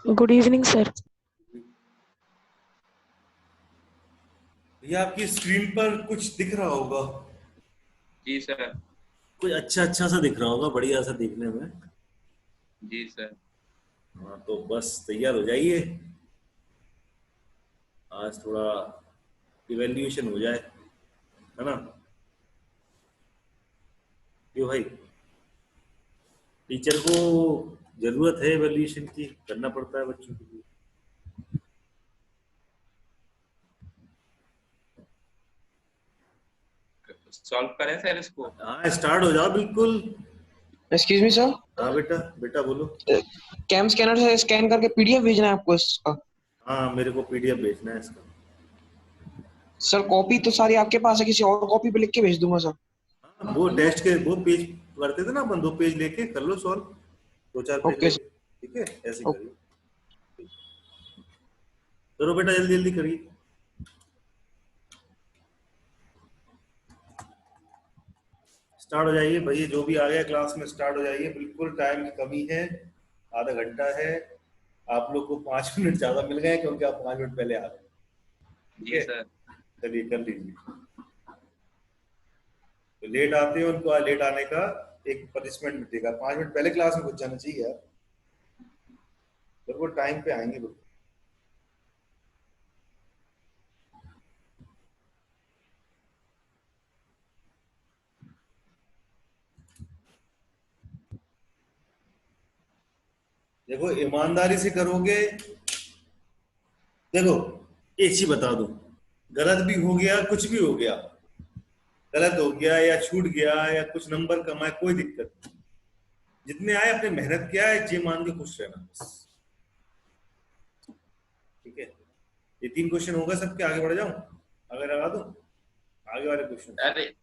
Good evening sir. भैया आपकी screen पर कुछ दिख रहा होगा। जी सर। कुछ अच्छा अच्छा सा दिख रहा होगा, बढ़िया सा दिखने में। जी सर। हाँ तो बस तैयार हो जाइए, आज थोड़ा इवैल्यूएशन हो जाए, है ना। क्यों भाई, टीचर को जरूरत है इवैल्यूएशन की, करना पड़ता है बच्चों के लिए। सॉल्व करें सर इसको? हाँ स्टार्ट हो जाओ बिल्कुल। Excuse me sir. हाँ बेटा, बेटा बोलो। कैम स्कैनर से स्कैन करके पीडीएफ भेजना है आपको इसका। हाँ मेरे को पीडीएफ भेजना है इसका। सर कॉपी तो सारी आपके पास है, किसी और कॉपी पे लिख के भेज दूंगा सर। हाँ वो टेस्ट के वो पेज करते थे ना अपन, 2 पेज लेके कर लो सॉल्व, 2-4 पेज ओके लेके, ठीक है, ऐसे ही करिए। करो बेटा, जल्दी जल्दी करिए। स्टार्ट हो जाइए भैया, जो भी आ गया क्लास में स्टार्ट हो जाइए, बिल्कुल टाइम की कमी है, आधा घंटा है। आप लोग को 5 मिनट ज्यादा मिल गए क्योंकि आप 5 मिनट पहले आ गए, ठीक जी है। सर। चलिए कर लीजिए। तो लेट आते हैं उनको लेट आने का एक पनिशमेंट मिलेगा, 5 मिनट पहले क्लास में घुस जाना चाहिए यार, बिल्कुल टाइम पे आएंगे बिल्कुल। देखो ईमानदारी से करोगे, देखो एक चीज बता दूं, गलत भी हो गया, कुछ भी हो गया, गलत हो गया या छूट गया या कुछ नंबर कम आए, कोई दिक्कत नहीं। जितने आए अपने मेहनत किया है, ये मान के खुश रहना बस, ठीक है। ये 3 क्वेश्चन होगा सबके, आगे बढ़ जाऊं, आगे लगा दूं आगे वाले क्वेश्चन। अरे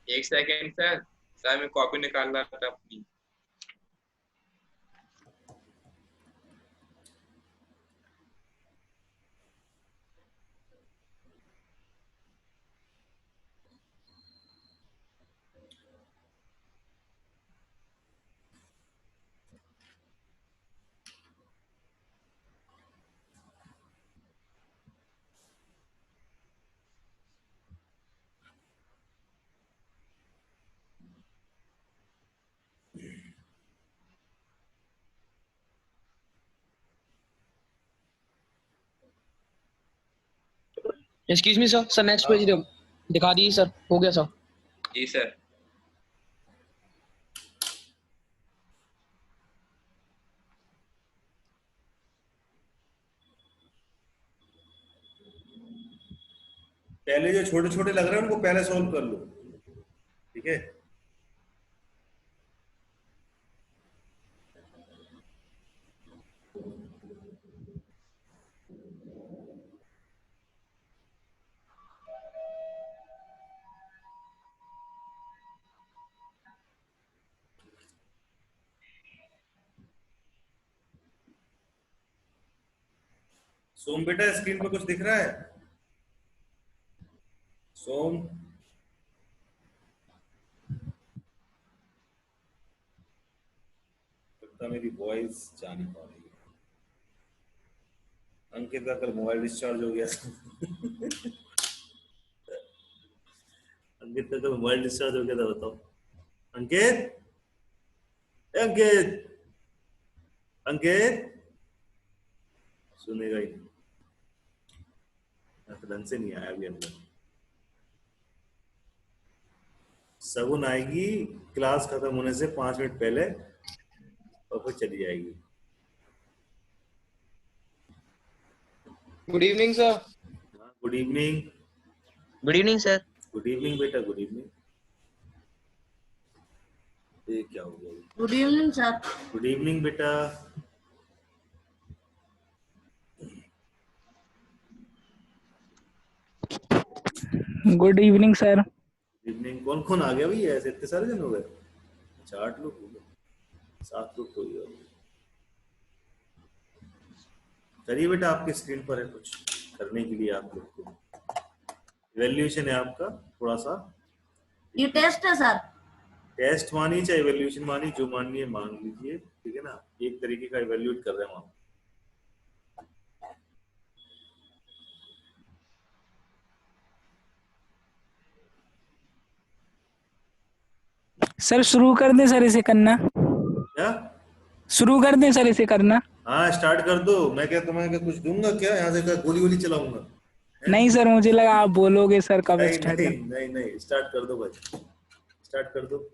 एक सेकेंड सर, सर मैं कॉपी निकाल रहा था अपनी। Excuse me sir, sir next page दिखा दीजिए सर, हो गया सर। जी सर। पहले जो छोटे छोटे लग रहे हैं उनको पहले सोल्व कर लो, ठीक है। सोम बेटा स्क्रीन पे कुछ दिख रहा है? सोम, लगता मेरी वॉइस जा नहीं पा रही है। अंकित का कल मोबाइल डिस्चार्ज हो गया अंकित का कल मोबाइल डिस्चार्ज हो गया था, बताओ। अंकित, अंकित, अंकित सुनेगा ही नहीं, ढंग से नहीं आया अभी अंदर। सगुन आएगी क्लास खत्म होने से 5 मिनट पहले और फिर चली जाएगी। Good evening sir. Good evening. Good evening sir. Good evening बेटा, गुड इवनिंग। ये क्या हो गया? Good evening sir. Good evening बेटा। Good evening sir. Good evening. कौन कौन आ गया भैया, ऐसे इतने सारे जन हो गए? अच्छा 8 लोग हो गए, 7 लोग हो गए। चलिए बेटा, आपके स्क्रीन पर है कुछ करने के लिए आप लोग को, इवैल्यूएशन है आपका थोड़ा सा। ये टेस्ट है सर। टेस्ट मानिए चाहे इवैल्यूएशन मानिए, जो मानिए मान लीजिए, ठीक है ना। एक तरीके का इवैल्यूएट कर रहे हैं हम। सर शुरू कर दें सर इसे करना, क्या? शुरू कर दें सर इसे करना। हाँ स्टार्ट कर दो। मैं क्या तुम्हें क्या कुछ दूंगा क्या? यहाँ से क्या गोली वोली चलाऊंगा? हैं? नहीं सर, मुझे लगा आप बोलोगे सर कब नहीं स्टार्ट नहीं कर। नहीं नहीं, स्टार्ट कर दो भाई, स्टार्ट कर दो।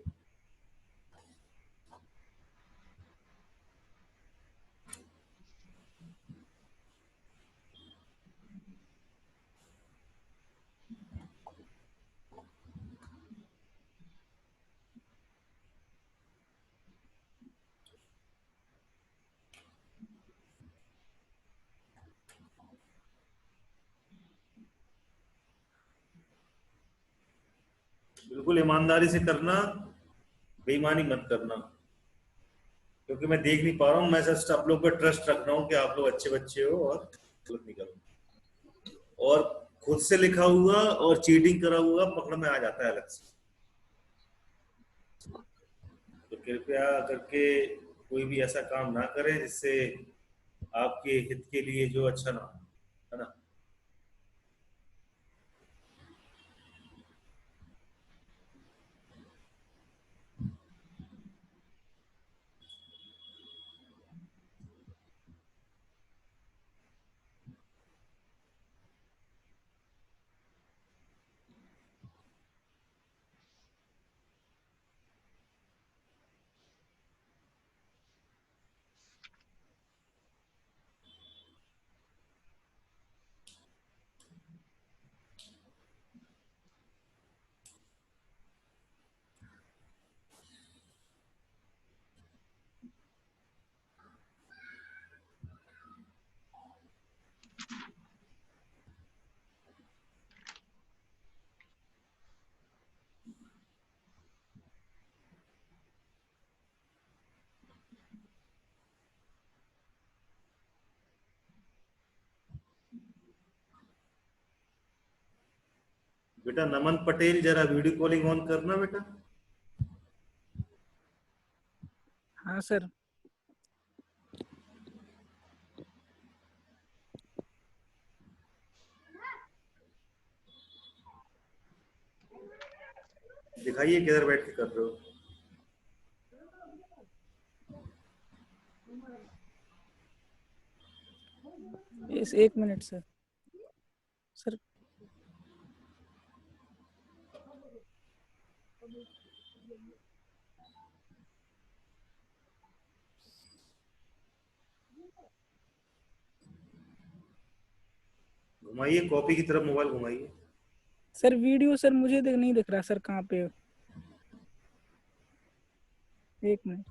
बिल्कुल ईमानदारी से करना, बेईमानी मत करना, क्योंकि मैं देख नहीं पा रहा हूँ। मैं जस्ट आप लोग पर ट्रस्ट रख रहा हूँ कि आप लोग अच्छे बच्चे हो और गलत नहीं करो। और खुद से लिखा हुआ और चीटिंग करा हुआ पकड़ में आ जाता है अलग से। तो कृपया करके कोई भी ऐसा काम ना करें जिससे आपके हित के लिए जो अच्छा ना हो, है ना। बेटा नमन पटेल, जरा वीडियो कॉलिंग ऑन करना बेटा। हाँ सर। दिखाइए किधर बैठ के कर रहे हो। इस एक मिनट सर। सर घुमाइए कॉपी की तरफ, मोबाइल घुमाइए। सर वीडियो सर मुझे नहीं दिख रहा सर, कहाँ पे? एक मिनट।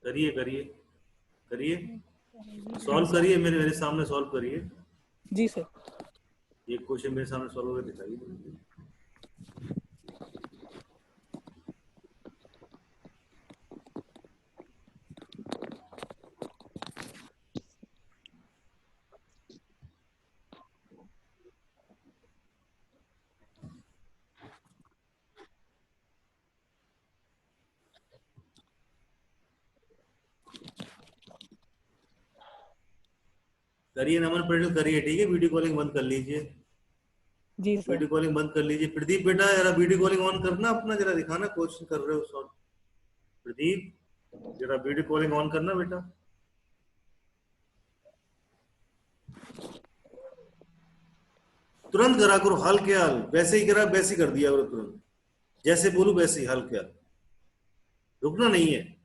करिए करिए करिए, हाँ सॉल्व सर। करिए, मेरे मेरे सामने सॉल्व करिए। जी सर। एक क्वेश्चन मेरे सामने सॉल्व करके दिखाइए। करिए नमन पटेल, करिए, ठीक है। वीडियो कॉलिंग बंद कर लीजिए, जी सर। वीडियो कॉलिंग बंद कर लीजिए। प्रदीप बेटा जरा वीडियो कॉलिंग ऑन करना अपना, जरा दिखाना क्वेश्चन कर रहे हो सॉल्व। प्रदीप जरा वीडियो कॉलिंग ऑन करना बेटा। तुरंत करा करो, हाल क्या हाल, वैसे ही करा वैसे ही कर दिया करो तुरंत, जैसे बोलूं वैसे ही, हाल क्या, रुकना नहीं है।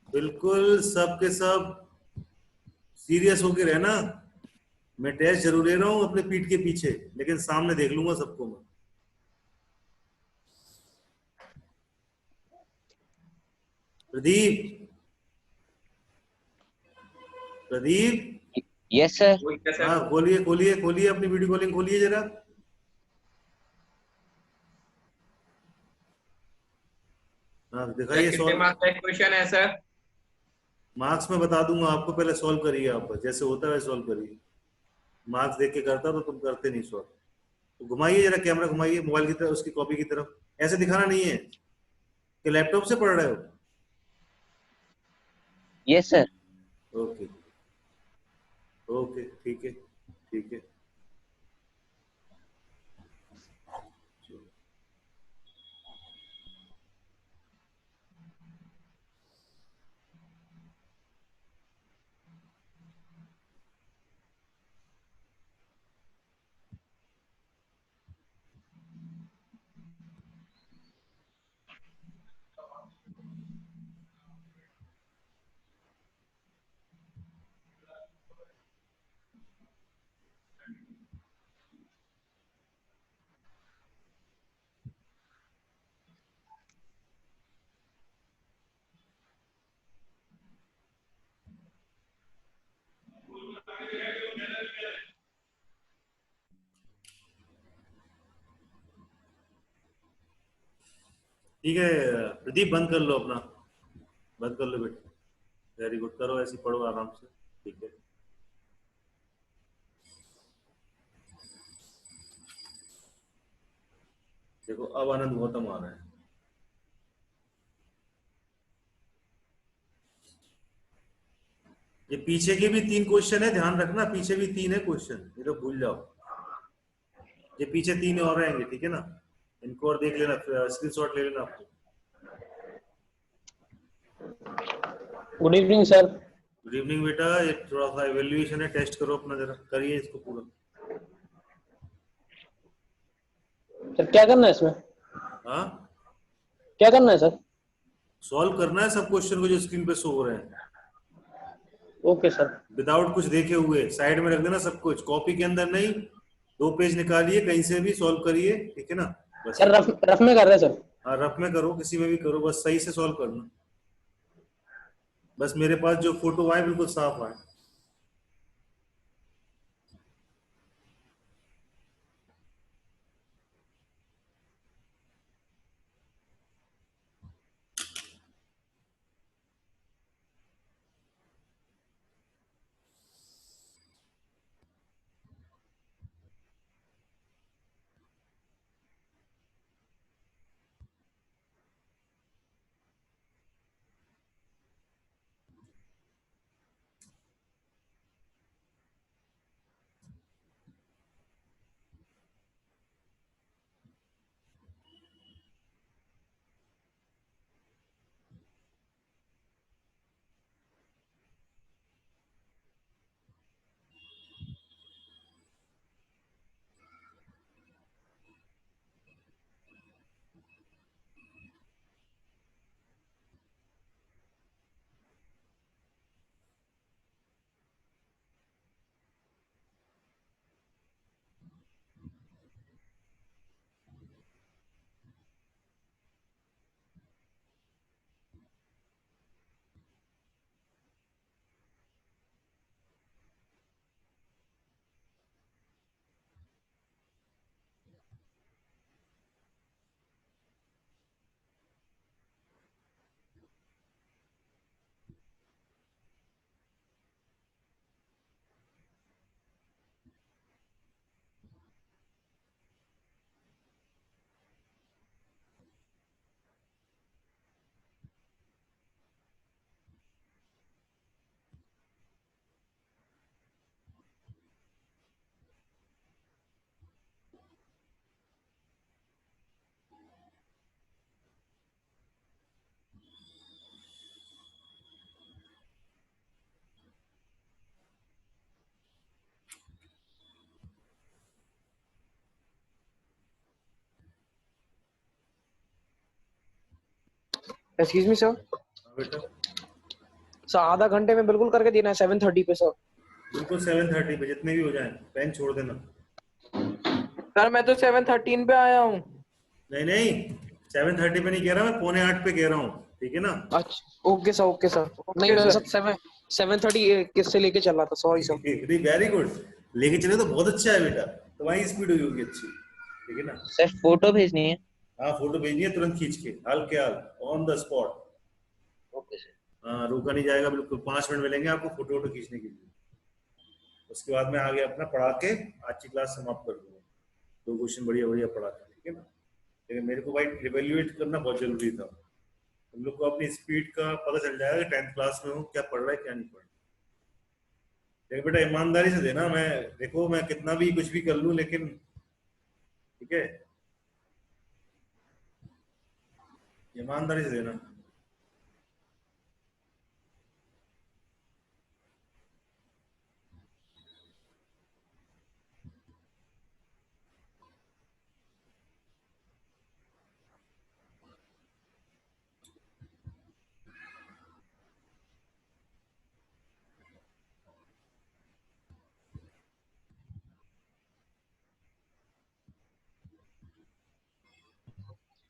बिल्कुल सब के सब सीरियस होके रहना। मैं टेस्ट जरूर ले रहा हूं अपने पीठ के पीछे, लेकिन सामने देख लूंगा सबको मैं। Pradeep, Pradeep, yes sir. वो क्या सर? हाँ खोलिए खोलिए खोलिए अपनी वीडियो कॉलिंग खोलिए जरा। हाँ सर दिखाइए कितने सॉल्व। मार्क्स का क्वेश्चन है सर? मार्क्स में बता दूंगा आपको, पहले सॉल्व करिए, आप जैसे होता है वैसे सॉल्व करिए। मार्क्स देख के करता तो तुम करते नहीं सॉल्व। तो घुमाइए जरा, कैमरा घुमाइए मोबाइल की तरफ, उसकी कॉपी की तरफ। ऐसे दिखाना नहीं है कि लैपटॉप से पढ़ रहे हो। Yes sir. ओके ओके, ठीक है ठीक है। ठीक है प्रदीप, बंद कर लो अपना, बंद कर लो बेटा। वेरी गुड, करो ऐसे, पढ़ो आराम से। ठीक है। देखो अब आनंद गौतम आ रहा है। ये पीछे के भी 3 क्वेश्चन है, ध्यान रखना, पीछे भी 3 है क्वेश्चन, ये तो भूल जाओ। ये पीछे 3 और रहेंगे, ठीक है ना। इनको और देख लेना, स्क्रीनशॉट ले लेना आपको। Good evening sir. Good evening बेटा। ये थोड़ा सा एवेल्युएशन है, टेस्ट करो अपना, जरा करिए इसको पूरा। सर क्या करना है इसमें? हाँ, क्या करना है सर? सॉल्व करना है सब क्वेश्चन को जो स्क्रीन पे शो हो रहे हैं, ओके सर। विदाउट कुछ देखे हुए। साइड में रख देना सब कुछ, कॉपी के अंदर नहीं। 2 पेज निकालिए, कहीं से भी सॉल्व करिए, ठीक है ना। बस सर रफ में कर रहे हैं सर। हाँ, रफ में करो, किसी में भी करो, बस सही से सॉल्व करना। बस मेरे पास जो फोटो आए बिल्कुल साफ आए। Excuse me sir. हाँ बेटा, सर आधा घंटे में बिल्कुल करके देना है 7:30 पे सर। बिल्कुल 7:30 पे जितने भी हो जाएं, पेन छोड़ देना। सर मैं तो 7:13 पे आया हूँ। नहीं नहीं, 7:30 पे नहीं कह रहा मैं, 7:45 पे कह रहा हूँ, ठीक है ना। अच्छा ओके सर, ओके सर। नहीं मैं सर 7:30 किससे लेके चल रहा था, सॉरी सर। वेरी गुड, लेके चले तो बहुत अच्छा है बेटा, तुम्हारी स्पीड हुई होगी अच्छी, ठीक है ना। सर फोटो भेजनी है। हाँ, फोटो भेजनी है तुरंत खींच के, हाल के हाल, on the spot. Okay sir. हाँ, रुका नहीं जाएगा बिल्कुल। 5 मिनट मिलेंगे आपको फोटो वोटो खींचने के लिए। उसके बाद मैं आगे अपना पढ़ा के आज की क्लास समाप्त कर दूंगा। दो क्वेश्चन बढ़िया बढ़िया पढ़ा था, ठीक है ना। लेकिन मेरे को भाई इवेल्युएट करना बहुत जरूरी था। हम लोग को अपनी स्पीड का पता चल जाएगा कि 10th क्लास में हूँ, क्या पढ़ रहा है क्या नहीं पढ़ रहा। लेकिन बेटा ईमानदारी से देना, मैं देखो मैं कितना भी कुछ भी कर लूँ, लेकिन ठीक है, ईमानदारी से देना।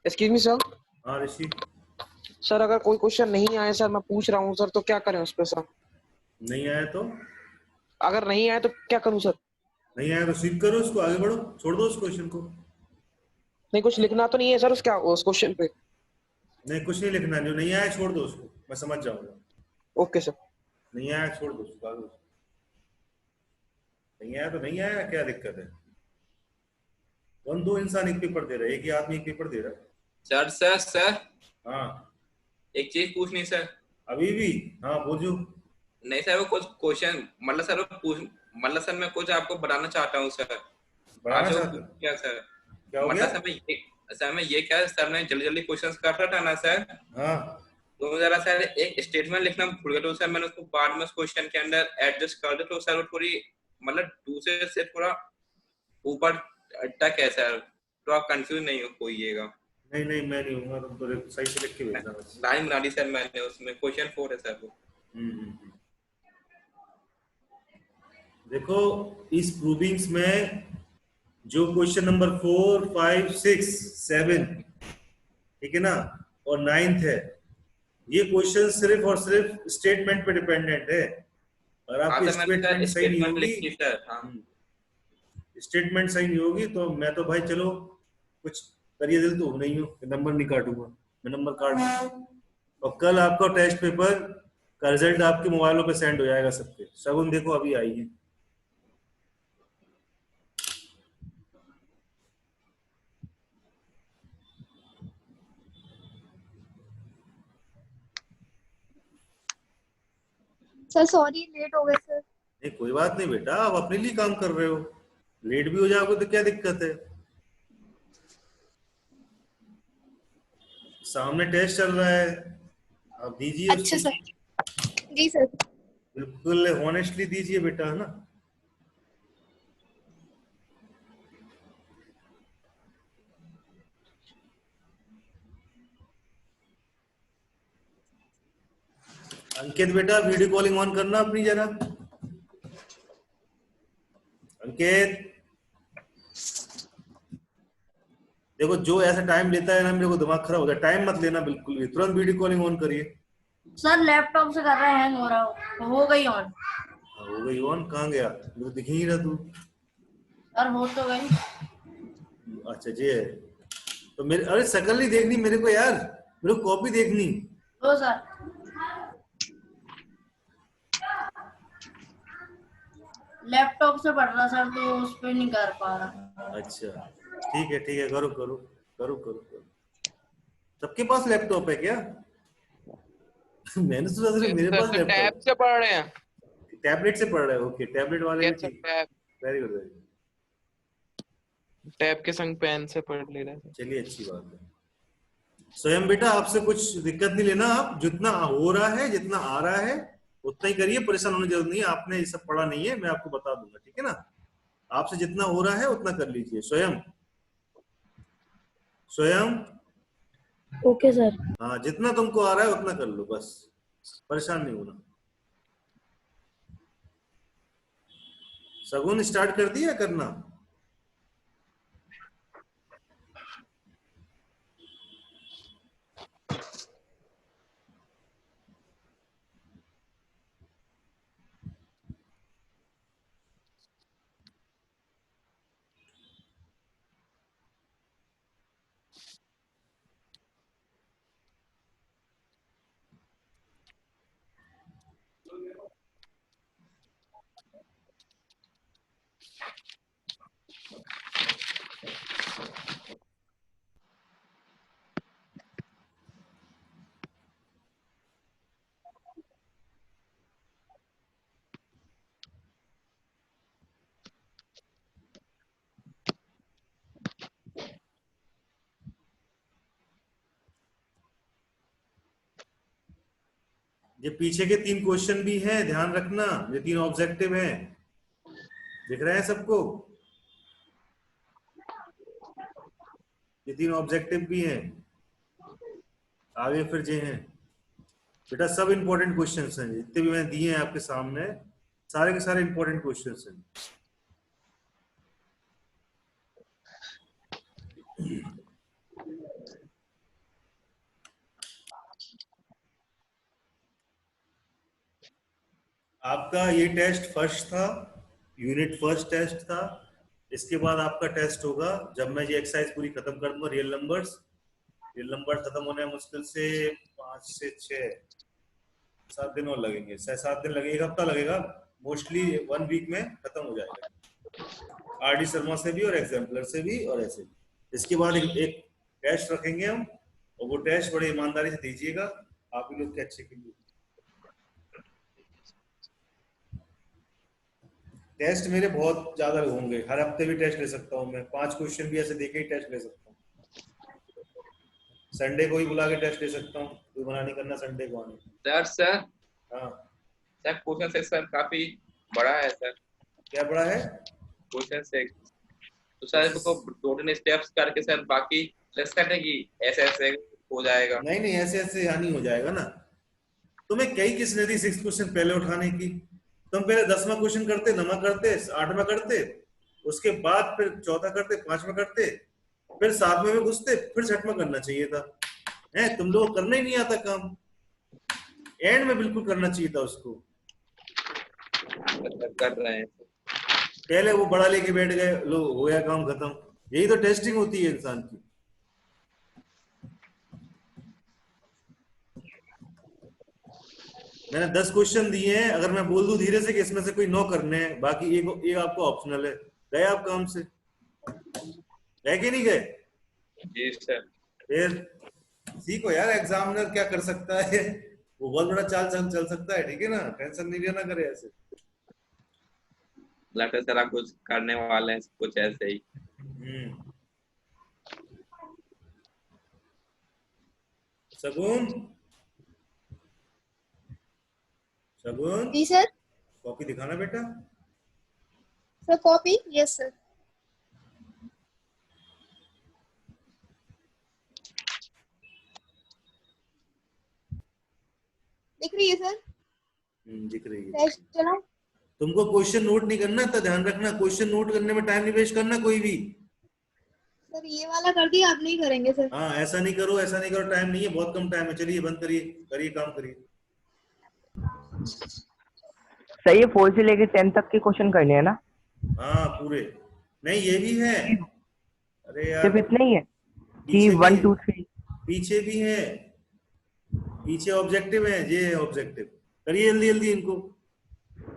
Excuse me sir. हाँ ऋषि, सर अगर कोई क्वेश्चन नहीं आए सर, मैं पूछ रहा हूँ सर, तो क्या करें उस पे सर? नहीं आया तो अगर नहीं आए तो क्या करूँ सर? नहीं आया तो स्वीप करो उसको, आगे बढ़ो, छोड़ दो उस क्वेश्चन को। नहीं कुछ लिखना तो नहीं है सर उस क्वेश्चन पे? नहीं कुछ नहीं लिखना, जो नहीं आया छोड़ दो उसको, मैं समझ जाऊंगा। Okay sir. नहीं आया छोड़ दो उसको, आगे बढ़ो। नहीं आया तो नहीं आया, क्या दिक्कत है। दो इंसान एक पेपर दे रहे हैं, एक ही आदमी एक पेपर दे रहा है। सर सर सर हाँ एक चीज पूछनी सर। अभी भी, हाँ बोझो। नहीं सर वो कुछ क्वेश्चन मतलब सर वो पूछ मतलब सर मैं कुछ आपको बताना चाहता हूँ सर। बढ़ाना आज वो चाहते हो? क्या सर क्या हो गया? मतलब सर मैं ये क्या सर ने जल्दी जल्दी क्वेश्चंस कर रहा था ना सर, हाँ तो जरा सर एक स्टेटमेंट लिखना भूल गया, तो सर मैंने उसको बाद में उस क्वेश्चन के अंदर एडजस्ट कर दिया, तो सर वो थोड़ी मतलब दूसरे से थोड़ा ऊपर तक है सर, तो आप कंफ्यूज नहीं हो होइएगा। नहीं नहीं, मैं नहीं हूँ, तुम तो सही से लिख के भेजना बस। लाइन बना दी सर मैंने, उसमें क्वेश्चन 4 है सर वो। हम्म। देखो इस प्रूविंग्स में जो क्वेश्चन नंबर 4, 5, 6, 7, ठीक है ना, और 9th है, ये क्वेश्चन सिर्फ और सिर्फ स्टेटमेंट पे डिपेंडेंट है। अगर हाँ आपकी सर मैंने स्टेटमेंट सर सही नहीं स्टेटमेंट होगी, लिखी सर। हाँ स्टेटमेंट सही नहीं होगी तो मैं तो भाई चलो कुछ करिए दिल तो नहीं हूँ कि नंबर नहीं काटूंगा, मैं नंबर काट दूंगा। और कल आपका टेस्ट पेपर का रिजल्ट आपके मोबाइलों पे सेंड हो जाएगा सबके। शगुन देखो अभी आई है। सर सॉरी लेट हो गए सर। नहीं कोई बात नहीं बेटा, आप अपने लिए काम कर रहे हो, लेट भी हो जाओगे तो क्या दिक्कत है। सामने टेस्ट चल रहा है, आप दीजिए अच्छा उसको, सर। जी सर। बिल्कुल हॉनेस्टली दीजिए बेटा, है ना। अंकित बेटा वीडियो कॉलिंग ऑन करना अपनी जरा। अंकित देखो, जो ऐसा टाइम लेता है ना मेरे को दिमाग खराब हो गया। टाइम मत लेना बिल्कुल भी, तुरंत वीडियो कॉलिंग ऑन करिए। सर लैपटॉप से कर रहे हैं, हैंग हो गई ऑन। हो गई ऑन, कहाँ गया, मेरे को दिख ही नहीं रहा तू। सर हो तो गई। अच्छा जी है, तो मेरे अरे शक्ल नहीं देखनी मेरे को यार, मेरे को कॉपी देखनी। तो सर लैपटॉप से पढ़ रहा सर, तो उस पे नहीं कर पा रहा। अच्छा ठीक है, करो करो करो करो करो। सबके पास लैपटॉप है क्या? मैंने सोचा सिर्फ मेरे पास सर टैब लैपटॉप। से पढ़ रहे हैं। टैबलेट से पढ़ रहे हो? ओके, टैबलेट वाले भी यस सर ठीक। Tab, very good very good. Tab के संग पेन से पढ़ ले रहे हैं। चलिए अच्छी बात है। स्वयं बेटा आपसे कुछ दिक्कत नहीं लेना, आप जितना हो रहा है जितना आ रहा है उतना ही करिए, परेशान होने की जरूरत नहीं है। आपने ये सब पढ़ा नहीं है, मैं आपको बता दूंगा, ठीक है ना। आपसे जितना हो रहा है उतना कर लीजिए। स्वयं स्वयं ओके सर। हाँ, जितना तुमको आ रहा है उतना कर लो बस, परेशान नहीं होना। सगुन स्टार्ट कर दिया करना? ये पीछे के 3 क्वेश्चन भी हैं, ध्यान रखना। ये 3 ऑब्जेक्टिव हैं, दिख रहे हैं सबको? ये 3 ऑब्जेक्टिव भी हैं, आगे फिर जे हैं बेटा। सब इंपॉर्टेंट क्वेश्चंस हैं, जितने भी मैंने दिए हैं आपके सामने, सारे के सारे इंपॉर्टेंट क्वेश्चंस हैं। आपका ये टेस्ट फर्स्ट था, यूनिट फर्स्ट टेस्ट था। इसके बाद आपका टेस्ट होगा जब मैं ये एक्सरसाइज पूरी खत्म कर दूंगा। रियल नंबर खत्म होने में मुश्किल से 5 से 6-7 दिन और लगेंगे, 6-7 दिन लगेगा, 1 हफ्ता लगेगा। मोस्टली 1 वीक में खत्म हो जाएगा, आरडी शर्मा से भी और एग्जाम्पलर से भी और ऐसे भी। इसके बाद एक टेस्ट रखेंगे हम, और वो टेस्ट बड़े ईमानदारी से दीजिएगा, आप ही लोग के अच्छे के लिए। टेस्ट मेरे बहुत ज्यादा होंगे, हर हफ्ते भी टेस्ट ले सकता हूँ मैं, 5 क्वेश्चन भी ऐसे देके ही टेस्ट ले सकता हूँ। संडे को ही बुला के टेस्ट ले सकता हूँ, कोई मना नहीं करना संडे को आने। सर हाँ सर क्वेश्चन से सर काफी बड़ा है सर। क्या बड़ा है? क्वेश्चन से तो सर को 2-3 स्टेप्स करके सर बाकी लगता है कि ऐसे ऐसे हो जाएगा। नहीं ऐसे ऐसे यहाँ नहीं हो जाएगा ना। तुम्हें कई किसने दी 6 क्वेश्चन पहले उठाने की? तुम पहले 10वां क्वेश्चन करते, 9वां करते, 8वां करते, उसके बाद फिर 4था करते, 5वां करते, फिर 7वें में घुसते, फिर 6वां करना चाहिए था। तुम लोगों को करना ही नहीं आता काम, एंड में बिल्कुल करना चाहिए था उसको। कर रहे हैं पहले वो बड़ा लेके बैठ गए, लो हो गया काम खत्म। यही तो टेस्टिंग होती है इंसान की। मैंने 10 क्वेश्चन दिए हैं, अगर मैं बोल दूं धीरे से कि इसमें से कोई 9 करने हैं, बाकी एक आपको ऑप्शनल है, गए आप काम से? गए कि नहीं गए? जी सर। फिर सीखो यार, एग्जामिनर क्या कर सकता है, वो बहुत बड़ा चाल चल सकता है, ठीक है ना? टेंशन नहीं लेना करे ऐसे। लगता है सर आप कुछ करने वाले हैं कुछ ऐसे ही। शगुन जी सर। कॉपी दिखाना बेटा। Sir copy? Yes sir. दिख रही है सर? दिख रही है। टेस्ट चलाओ। तुमको क्वेश्चन नोट नहीं करना था, ध्यान रखना, क्वेश्चन नोट करने में टाइम नहीं वेस्ट करना कोई भी। सर ये वाला कर दिया, आप नहीं करेंगे सर? हाँ ऐसा नहीं करो, टाइम नहीं है, बहुत कम टाइम है। चलिए बंद करिए, काम करिए। सही है, 4 से लेके 10 तक के क्वेश्चन करने हैं ना? हाँ पूरे नहीं, ये भी है। अरे यार सिर्फ इतना ही है कि 1 2 3 पीछे भी है, पीछे ऑब्जेक्टिव है, ये है ऑब्जेक्टिव। करिए जल्दी जल्दी इनको।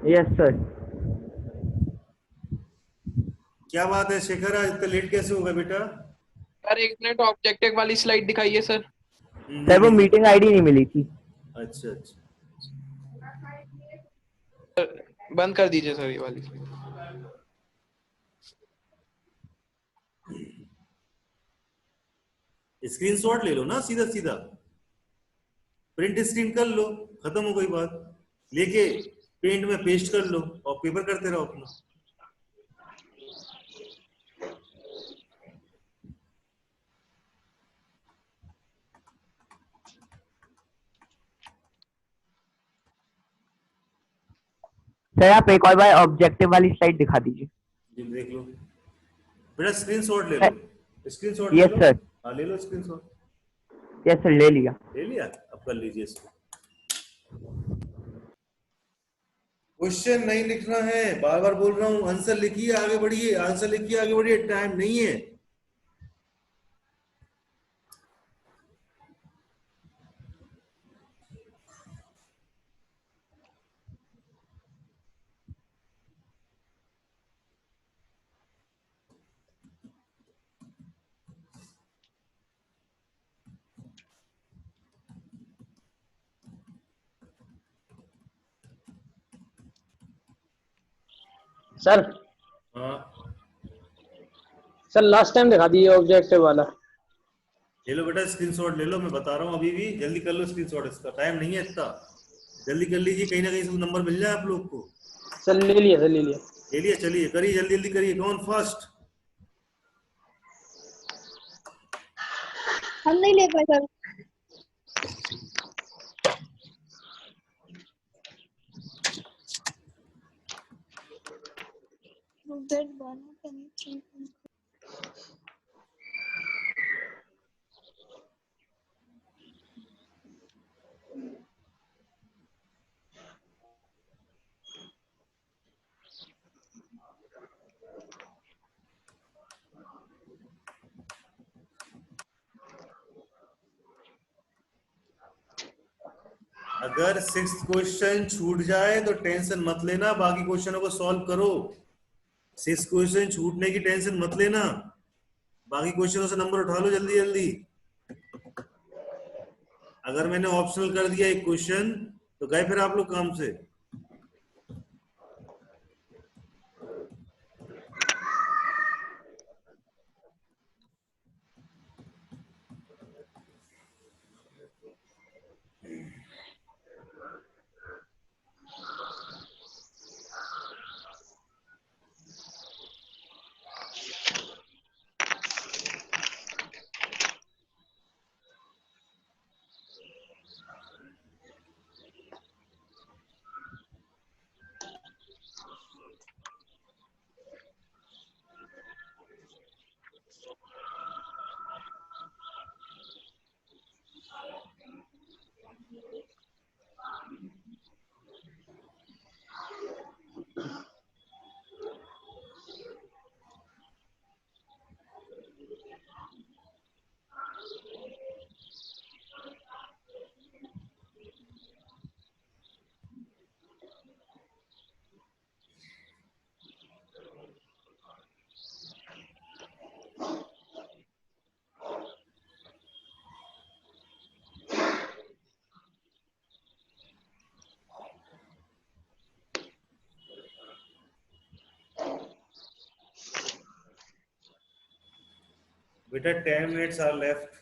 Yes sir. क्या बात है शेखर, आज इतना लेट कैसे होगा बेटा? सर 1 मिनट, ऑब्जेक्टिव वाली स्लाइड दिखाइए सर। सर वो मीटिंग आईडी नहीं मिली थी। अच्छा बंद कर दीजिए सर ये वाली। स्क्रीनशॉट ले लो ना, सीधा प्रिंट स्क्रीन कर लो, खत्म हो गई बात। लेके पेंट में पेस्ट कर लो और पेपर करते रहो अपना। सर आप एक और बार ऑब्जेक्टिव वाली स्लाइड दिखा दीजिए। जी देख लो बेटा, स्क्रीनशॉट ले लो, स्क्रीनशॉट यस सर। हाँ ले लो स्क्रीनशॉट। यस सर, ले लिया। अब कर लीजिए इसको। क्वेश्चन नहीं लिखना है, बार बार बोल रहा हूँ, आंसर लिखिए आगे बढ़िए, आंसर लिखिए आगे बढ़िए, टाइम नहीं है। सर हाँ सर लास्ट टाइम दिखा दिए ऑब्जेक्टिव वाला। ले लो बेटा स्क्रीनशॉट ले लो, मैं बता रहा हूँ अभी भी, जल्दी कर लो स्क्रीनशॉट, इसका टाइम नहीं है इतना। जल्दी कर लीजिए, कहीं ना कहीं से नंबर मिल जाए आप लोग को। सर ले लिया सर, ले लिया। ले लिया, चलिए करिए, जल्दी जल्दी करिए। कौन फर्स्ट? हम नहीं ले पाए sir. That one can three. अगर 6th क्वेश्चन छूट जाए तो टेंशन मत लेना, बाकी क्वेश्चनों को सॉल्व करो। 6th क्वेश्चन छूटने की टेंशन मत लेना, बाकी क्वेश्चनों से नंबर उठा लो जल्दी जल्दी। अगर मैंने ऑप्शनल कर दिया एक क्वेश्चन तो गए फिर आप लोग काम से। बेटा 10 minutes are left.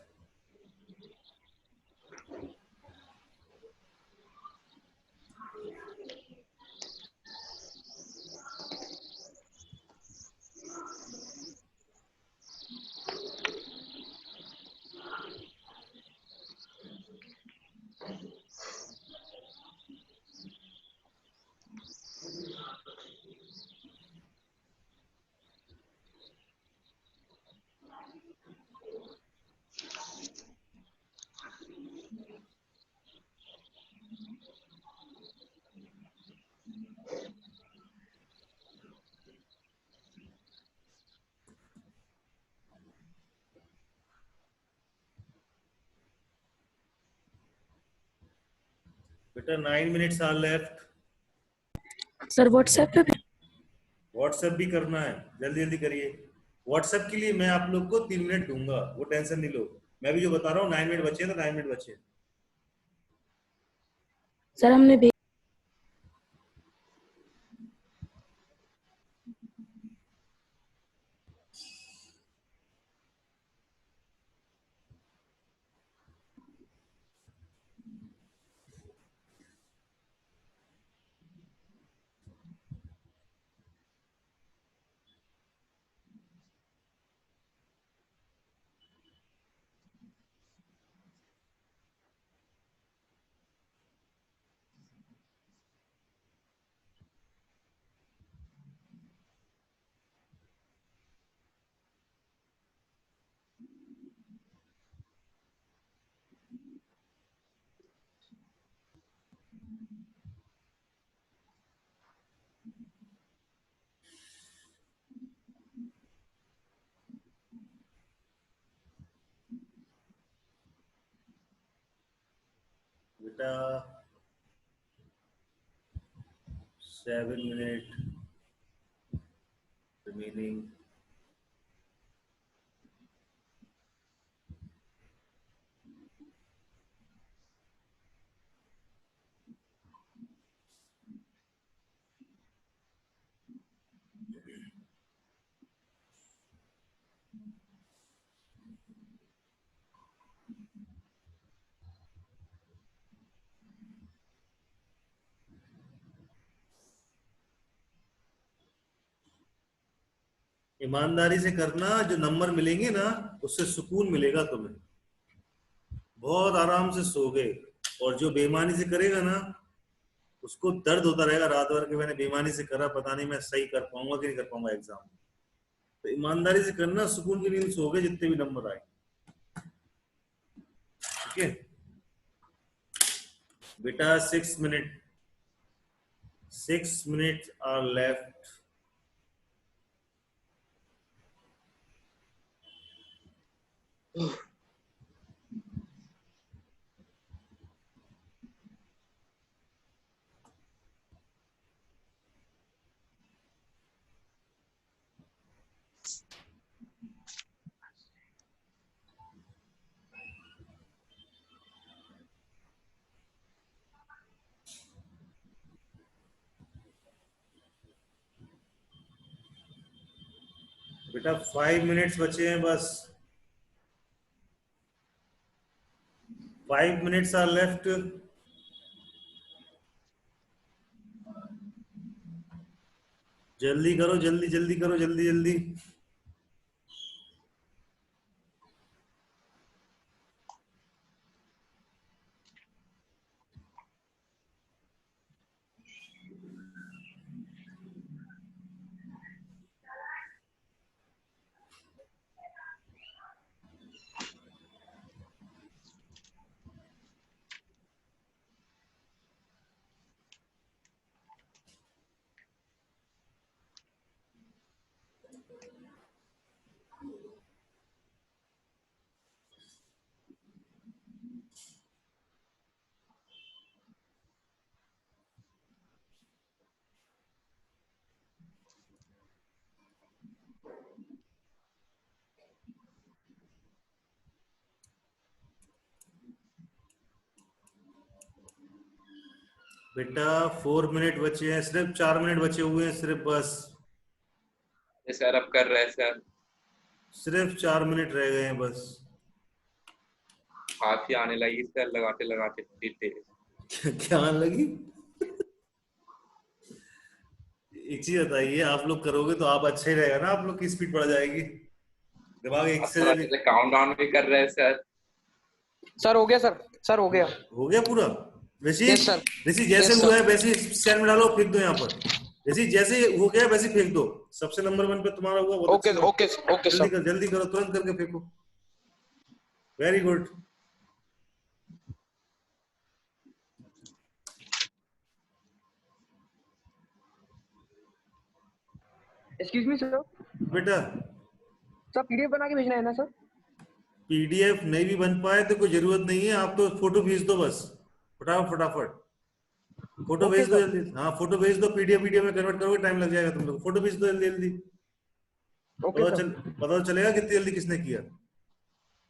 बेटा 9 minutes are left. Sir WhatsApp पे भी? व्हाट्सएप भी करना है, जल्दी जल्दी करिए। व्हाट्सएप के लिए मैं आप लोग को 3 मिनट दूंगा, वो टेंशन नहीं लो। मैं भी जो बता रहा हूँ 9 मिनट बचे तो 9 मिनट बचे। सर हमने बेटा 7 minute remaining. ईमानदारी से करना, जो नंबर मिलेंगे ना उससे सुकून मिलेगा तुम्हें, बहुत आराम से सोगे। और जो बेईमानी से करेगा ना उसको दर्द होता रहेगा रात भर के, मैंने बेईमानी से करा, पता नहीं मैं सही कर पाऊंगा कि नहीं कर पाऊंगा एग्जाम। तो ईमानदारी से करना, सुकून की नींद सोगे जितने भी नंबर आए। ठीक है बेटा, 6 minutes are left. बेटा 5 minutes बचे हैं बस, 5 minutes are left. जल्दी करो, जल्दी जल्दी करो, जल्दी जल्दी। बेटा 4 मिनट बचे हैं, सिर्फ 4 मिनट बचे हुए हैं सिर्फ, बस सर अब कर रहे हैं सर। सिर्फ 4 मिनट रह गए हैं बस। हाथ ही आने लगी सर, लगाते लगाते पीते। क्या आने लगी? एक चीज बताइए, आप लोग करोगे तो आप अच्छा ही रहेगा ना, आप लोग की स्पीड बढ़ जाएगी, दिमाग एक से काउंट डाउन भी कर रहे हैं सर। सर हो गया सर, सर हो गया, हो गया पूरा। ऋषि Yes, sir. ऋषि जैसे Yes, हुआ sir. है वैसे स्टैंड में डालो, फेंक दो यहाँ पर। ऋषि जैसे हो गया वैसे फेंक दो, सबसे नंबर 1 पे तुम्हारा हुआ। ओके ओके ओके जल्दी सर, कर, जल्दी करो, तुरंत करके फेंको। Very good. Excuse me sir, बेटा सर पीडीएफ बना के भेजना है ना सर? पीडीएफ नहीं भी बन पाए तो कोई जरूरत नहीं है, आप तो फोटो भेज दो बस, फटाफट फटाफट फोटो भेज दो जल्दी। हाँ फोटो भेज दो, पीडीएफ में कन्वर्ट करोगे टाइम लग जाएगा तुम लोग। फोटो भेज दो जल्दी जल्दी, पता चलेगा कितनी जल्दी किसने किया,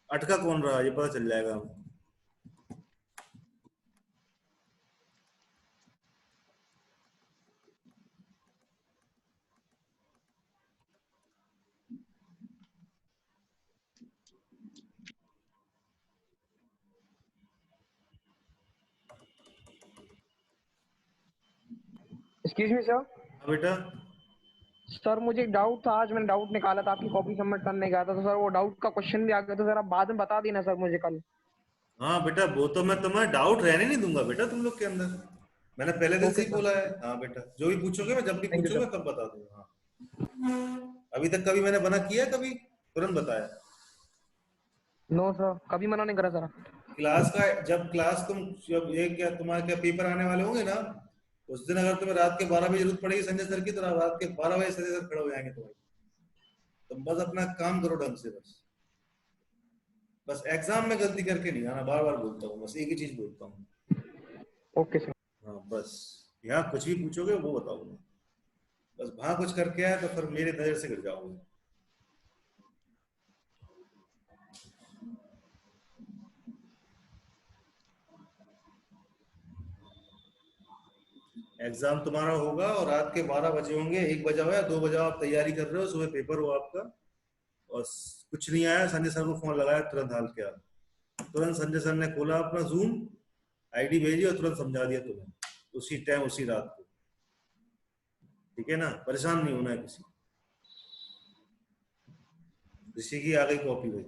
अटका कौन रहा ये पता चल जाएगा हमें। Excuse me sir. बेटा सर मुझे एक डाउट था, आज मैंने डाउट निकाला था, आपकी कॉपी सबमिट करने गया था, तो सर वो डाउट का क्वेश्चन भी आ गया, तो सर आप बाद में बता देना सर मुझे कल। हाँ बेटा, वो तो मैं तुम्हें डाउट रहने नहीं दूंगा बेटा तुम लोग के अंदर, मैंने पहले दिन से ही बोला है। हाँ बेटा, जो भी पूछोगे, मैं जब भी पूछोगे तब बता दूंगा। हाँ अभी तक कभी मैंने मना किया, कभी तुरंत बताया? नो सर, कभी मना नहीं करा सर। क्लास का जब जब एक या तुम्हारे क्या पेपर आने वाले होंगे ना, उस दिन अगर तुम्हें रात के 12 बजे जरूरत पड़ेगी संजय सर की, तो रात के 12 बजे संजय सर खड़े हो जाएंगे तुम्हारे। तुम बस अपना काम करो ढंग से, बस एग्जाम में गलती करके नहीं आना, बार बार बोलता हूँ, बस एक ही चीज बोलता हूँ। Okay sir. हाँ बस, यहाँ कुछ भी पूछोगे वो बताऊंगा, बस वहां कुछ करके आया तो फिर मेरे नजर से गिर जाओगे। एग्जाम तुम्हारा होगा और रात के 12 बजे होंगे, 1 बजा हो या 2 बजा, आप तैयारी कर रहे हो, सुबह पेपर हो आपका, और कुछ नहीं आया, संजय सर को फोन लगाया, तुरंत हाल क्या, तुरंत संजय सर ने खोला अपना जूम, आईडी भेजी और तुरंत समझा दिया तुम्हें, उसी टाइम उसी रात को। ठीक है ना, परेशान नहीं होना है किसी। ऋषि की आ गई कॉपी भाई।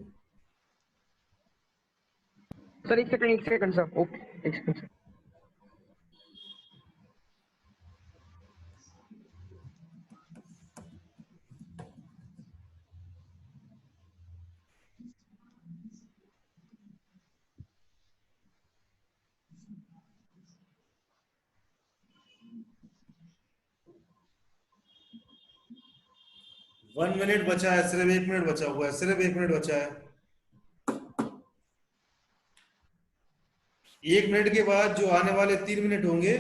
सर एक सेकंड सर, ओके एक सेकंड सर। वन मिनट बचा है, सिर्फ 1 मिनट बचा हुआ है, सिर्फ 1 मिनट बचा है। 1 मिनट के बाद जो आने वाले 3 मिनट होंगे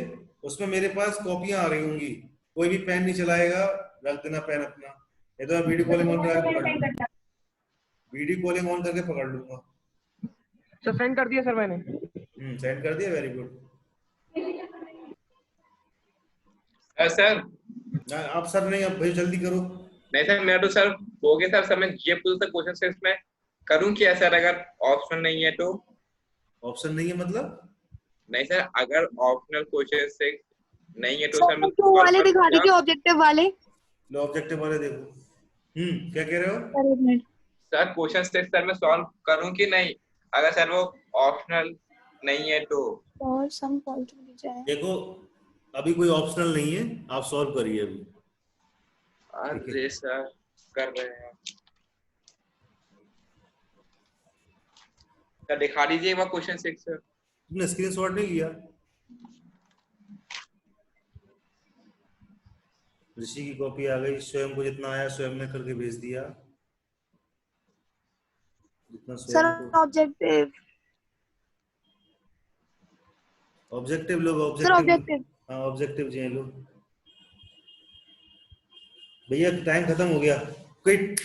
उसमें मेरे पास कॉपियां आ रही होंगी। कोई भी पेन नहीं चलाएगा, रख देना पेन अपना। ये तो मैं वीडियो कॉलिंग ऑन करके पकड़ लूंगा, वीडियो कॉलिंग ऑन करके पकड़ लूंगा। सर सेंड कर दिया सर मैंने। सेंड कर दिया, वेरी गुड। सर आप सर नहीं, अब भाई जल्दी करो। नहीं सर, मेरा तो सर हो गया सर। सर मैं ये पूछता क्वेश्चन से इसमें करूं क्या सर, अगर ऑप्शन नहीं है तो? ऑप्शन नहीं है मतलब? नहीं सर, अगर ऑप्शनल क्वेश्चन से नहीं है तो सर सर मैं तो वाले दिखा दीजिए, ऑब्जेक्टिव वाले। लो ऑब्जेक्टिव वाले देखो। क्या कह रहे हो? सर एक मिनट। सर क्वेश्चन से सर मैं सॉल्व करूं कि नहीं, अगर सर वो ऑप्शनल नहीं है तो? और सम सॉल्व कीजिए। देखो अभी कोई ऑप्शनल नहीं है, आप सॉल्व करिए अभी। अरे सर कर रहे हैं सर, दिखा दीजिए एक बार क्वेश्चन 6 सर। तुमने स्क्रीनशॉट नहीं लिया? ऋषि की कॉपी आ गई, स्वयं को जितना आया स्वयं ने करके भेज दिया, जितना सर स्वयं को। ऑब्जेक्टिव। ऑब्जेक्टिव लोग, सर ऑब्जेक्टिव। हाँ ऑब्जेक्टिव जी लो भैया, टाइम खत्म हो गया। क्विट,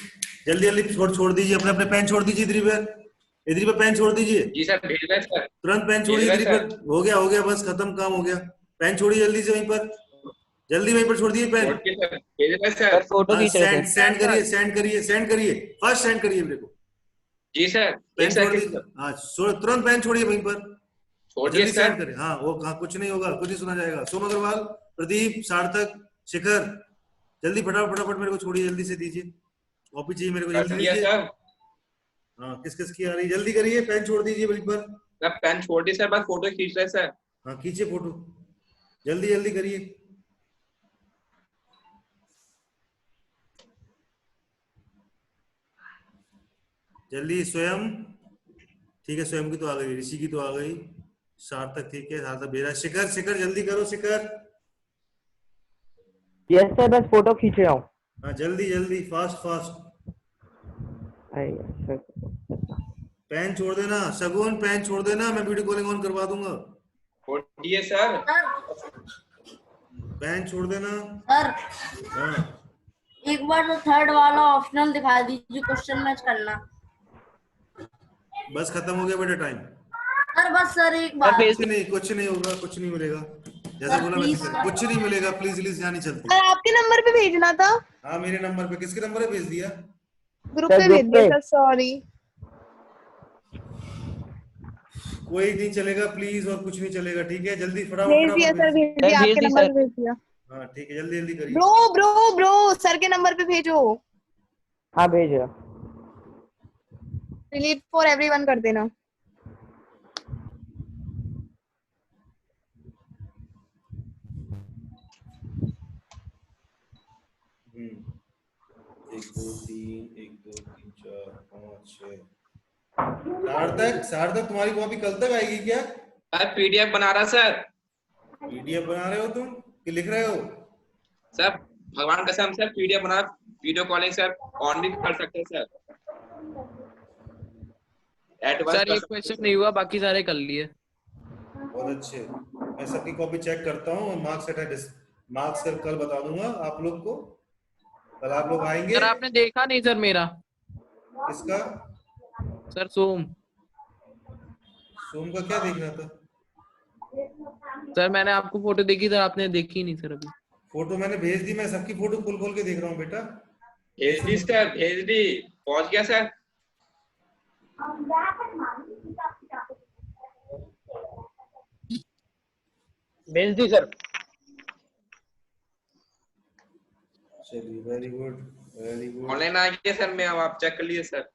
जल्दी जल्दी छोड़ दीजिए, अपने अपने पेन छोड़ दीजिए। इधर पे पेन छोड़ दीजिए। जी सर भेज रहे सर, तुरंत पेन छोड़िए इधर पर। हो गया बस खत्म, काम हो गया। पेन छोड़िए जल्दी से, वहीं पर जल्दी वहीं पर छोड़ दिए पेन। भेज रहे सर। फोटो खींच रहे थे। सेंड करिए फर्स्ट, सेंड करिए मेरे को। जी सर पेन छोड़ दीजिए। हाँ तुरंत पेन छोड़िए वहीं पर, छोड़िए जल्दी सर। सेंड करें। हाँ वो कुछ नहीं होगा, कुछ नहीं सुना जाएगा। सोम अग्रवाल, प्रदीप, सार्थक, शिखर, जल्दी फटाफट मेरे को छोड़िए, जल्दी से दीजिए। कॉपी चाहिए मेरे को, जल्दी दीजिए। हाँ किस किस की आ रही, जल्दी करिए। पेन छोड़ दीजिए वहीं पर। सर पेन छोड़ दी सर, बस फोटो खींच रहे सर। हाँ खींचिए फोटो, जल्दी जल्दी करिए। जल्दी स्वयं, ठीक है स्वयं की तो आ गई, ऋषि की तो आ गई, सार्थक ठीक है, सार्थक भेजा। शिखर जल्दी करो शिखर। यस सर, बस फोटो खींच रहा हूँ। हाँ जल्दी फास्ट। पेन छोड़ देना सगुन, पेन छोड़ देना, मैं वीडियो कॉलिंग ऑन करवा दूंगा। छोड़िए सर। पेन छोड़ देना सर। हाँ एक बार तो थर्ड वाला ऑप्शनल दिखा दीजिए, क्वेश्चन मैच करना। बस खत्म हो गया बेटा टाइम। सर बस सर एक बार। कुछ नहीं होगा, कुछ नहीं मिलेगा, जैसा बोला वैसे करें। कुछ नहीं मिलेगा, प्लीज यहाँ नहीं चलती। सर आपके नंबर पे भेजना था। हाँ मेरे नंबर पे, किसके नंबर पे भेज दिया? ग्रुप पे भेज दिया सर, सॉरी। कोई नहीं चलेगा प्लीज, और कुछ नहीं चलेगा, ठीक है? जल्दी भेज दिया सर, भेज दिया आपके नंबर पे भेज दिया। हाँ ठीक है, जल्दी करिए। ब्रो सर के नंबर पे भेजो। हाँ भेज रहा। डिलीट फॉर एवरीवन कर देना। एक दो तीन चार पाँच छह। सार्थक तुम्हारी कॉपी कल तक आएगी क्या? सर पीडीएफ बना रहा सर। पीडीएफ बना रहे हो तुम कि लिख रहे हो? सर भगवान कसम सर, पीडीएफ बना, वीडियो कॉलिंग सर ऑन भी कर सकते हैं सर। सर ये क्वेश्चन नहीं हुआ, बाकी सारे कर लिए। बहुत अच्छे, मैं सबकी कॉपी चेक करता हूँ, मार्क्स कल बता दूंगा आप लोग को। कल आप लोग आएंगे। सर आपने देखा नहीं सर मेरा? किसका? सर सोम का क्या देखना था? सर मैंने आपको फोटो देखी सर, आपने देखी नहीं सर अभी। फोटो मैंने भेज दी, मैं सबकी फोटो खोल के देख रहा हूँ बेटा। भेज दी सर, भेज दी, पहुंच गया सर। भेज दी सर। चलिए very good. Very good. Online आ गया सर, मैं अब आप चेक कर लीजिए सर।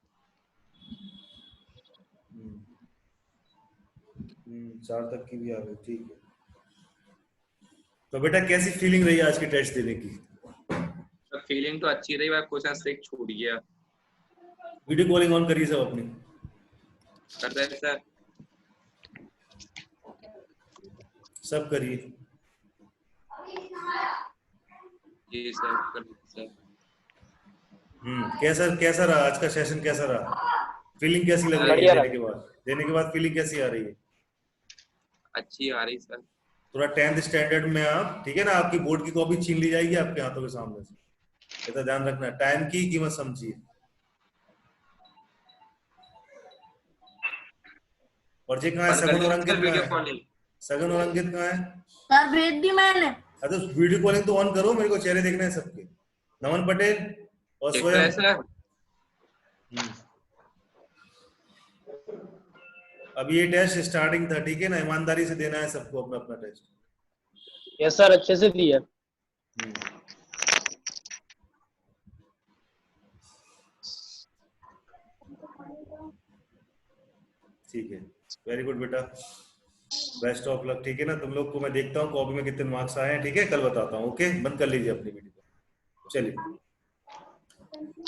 4 तक की भी आ गई, ठीक है। तो बेटा कैसी फीलिंग रही आज के टेस्ट देने की? सर फीलिंग तो अच्छी रही, बस क्वेश्चन से एक छूट गया। वीडियो कॉलिंग ऑन करिए सब अपनी। कर रहे हैं सर। सब करिए। जी सर, कर सर। कैसा कैसा रहा आज का सेशन, कैसा रहा? फीलिंग कैसी लग रही है बढ़िया देने के बाद? देने के बाद फीलिंग कैसी आ रही है? अच्छी आ रही सर। थोड़ा 10th स्टैंडर्ड में आप, ठीक है ना, आपकी बोर्ड की कॉपी छीन ली जाएगी आपके हाथों के सामने से, ये तो ध्यान रखना। टाइम की कीमत समझिए। और जी कहाँ है? बंद कर सगन और दीजिए अंकित सर कहाँ वीडियो है? कॉलिंग। सगन और अंकित कहाँ है? सर भेज दी मैंने। अरे तो वीडियो कॉलिंग तो ऑन करो, मेरे को चेहरे देखने हैं सबके। नमन पटेल और देख रहे हैं स्वयं। सर। अब ये टेस्ट स्टार्टिंग था, ठीक है ना, ईमानदारी से देना है सबको अपना अपना टेस्ट। यस सर, अच्छे से दिया। ठीक है, वेरी गुड बेटा, बेस्ट ऑफ लक। ठीक है ना, तुम लोग को मैं देखता हूँ कॉपी में कितने मार्क्स आए हैं, ठीक है, कल बताता हूँ। ओके, बंद कर लीजिए अपनी वीडियो। चलिए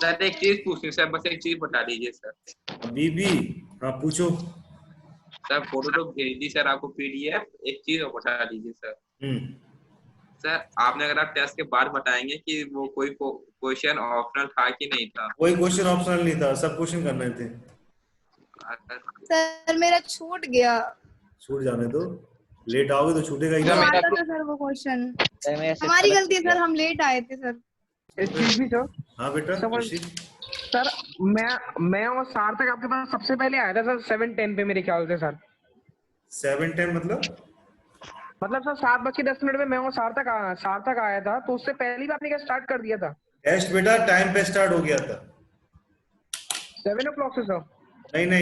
सर एक चीज पूछनी सर, बस एक चीज बता दीजिए सर। अभी भी। हाँ पूछो। सर फोटो तो भेज दी सर आपको पीडीएफ, एक चीज और बता दीजिए सर। सर आपने अगर आप टेस्ट के बाद बताएंगे कि वो कोई क्वेश्चन ऑप्शनल था कि नहीं था? कोई क्वेश्चन ऑप्शनल नहीं था, सब क्वेश्चन करने थे। सर मेरा छूट गया। छूट जाने दो, लेट आओगे तो छूटेगा ही तो ना। आता था सर वो क्वेश्चन। हमारी गलती है सर, हम लेट आए थे सर। Excuse me sir. हाँ बेटा ऋषि। सर मैं और सार्थक आपके पास सबसे पहले आया था सर 7:10 पे मेरे ख्याल से सर। 7:10 मतलब सर 7:10 में मैं और सार्थक आया था, तो उससे पहले भी आपने क्या स्टार्ट कर दिया था? टेस्ट बेटा टाइम पे स्टार्ट हो गया था 7 o'clock से सर। नहीं,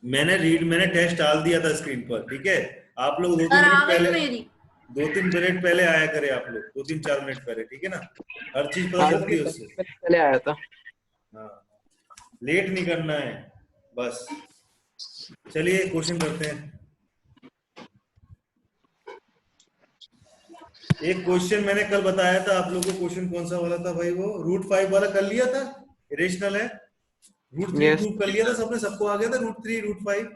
मैंने टेस्ट डाल दिया था स्क्रीन पर, ठीक है। आप लोग 2-3 मिनट पहले आया करे, आप लोग 2-4 मिनट पहले, ठीक है ना, हर चीज पता चलती है उससे। पहले आया था। हाँ, लेट नहीं करना है बस। चलिए क्वेश्चन करते हैं। एक क्वेश्चन मैंने कल बताया था आप लोगों को, क्वेश्चन कौन सा वाला था भाई? वो √5 वाला कर लिया था, इरेशनल है। √3 प्रूव कर लिया था सबने, सबको आ गया था √3 √5?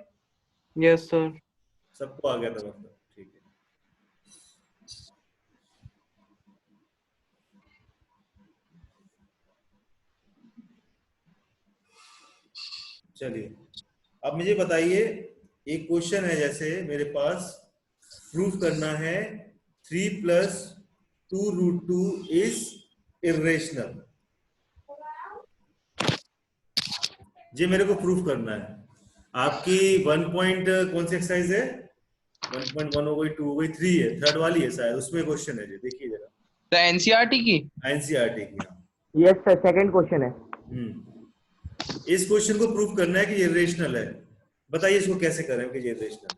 यस सर, सबको आ गया था मतलब, ठीक है। चलिए अब मुझे बताइए, एक क्वेश्चन है जैसे मेरे पास, प्रूफ करना है 3 + 2 √2 इज इरेशनल। ये मेरे को प्रूफ करना है। आपकी 1 पॉइंट कौन सी एक्सरसाइज है? 1.1 हो गई, 2 हो गई, 3 है, थर्ड वाली है शायद, उसमें क्वेश्चन है, देखिए जरा। तो एनसीईआरटी की यस सर, सेकंड क्वेश्चन है। इस क्वेश्चन को प्रूफ करना है कि ये इरेशनल है। बताइए इसको कैसे करें कि ये इरेशनल?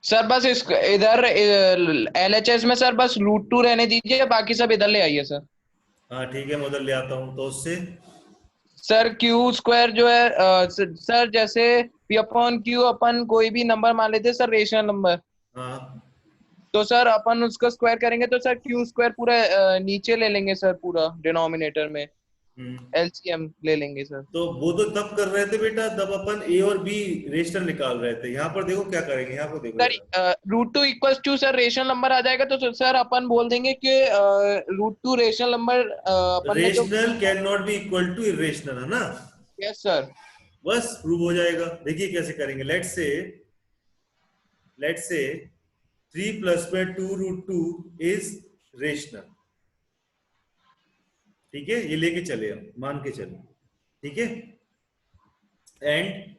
सर बस इस इधर एलएचएस में सर बस √2 रहने दीजिए, बाकी सब इधर ले आइए सर। हाँ ठीक है, मैं उधर ले आता हूँ। तो उससे सर Q² जो है सर जैसे P/Q अपन कोई भी नंबर मान लेते सर, रेशनल नंबर। हाँ, तो सर अपन उसका स्क्वायर करेंगे तो सर Q² पूरा नीचे ले लेंगे सर, पूरा डिनोमिनेटर में एलसीएम ले लेंगे सर। तो वो तो तब कर रहे थे बेटा, तब अपन ए और बी रेशनल निकाल रहे थे। यहाँ पर देखो क्या करेंगे, यहाँ पर देखो सर √2 = सर रेशनल नंबर आ जाएगा, तो सर अपन बोल देंगे कि √2 रेशनल नंबर अपन ने जो rational can not be equal to irrational, है ना? यस सर, बस प्रूव हो जाएगा। देखिए कैसे करेंगे। लेट्स से 3 + 2 √2 इज रेशनल, ठीक है, ये लेके चले, हम मान के चले, ठीक है। And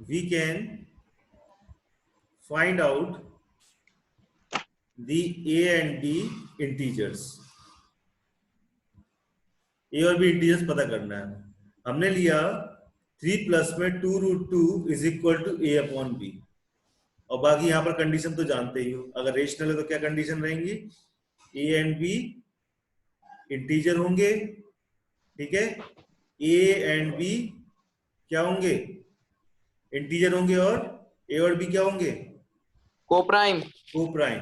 we can find out the A and B integers. A और बी इंटीजर्स पता करना है। हमने लिया 3 + 2 √2 इज इक्वल टू A/B, और बाकी यहाँ पर कंडीशन तो जानते ही हो। अगर रेशनल है तो क्या कंडीशन रहेंगी? A and B इंटीजर होंगे, ठीक है। ए एंड बी क्या होंगे, इंटीजर होंगे, और ए और बी क्या होंगे, coprime coprime.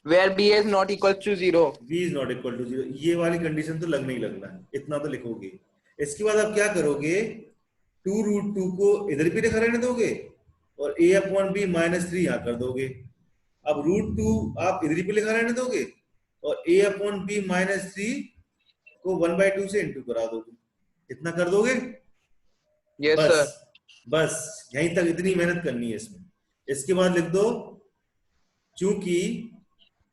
where b is not equal to 0. b is not equal to 0, ये वाली कंडीशन तो लगना ही लगना है, इतना तो लिखोगे। इसके बाद आप क्या करोगे, 2√2 को इधर भी लिखा रहने दोगे और a अपॉन बी -3 यहाँ कर दोगे। अब √2 आप इधर भी लिखा रहने दोगे और a अपॉन बी -3 को 1/2 से इंटू करा दोगे। इतना कर दोगे? Yes बस sir. बस यहीं तक इतनी मेहनत करनी है इसमें। इसके बाद लिख दो, चूंकि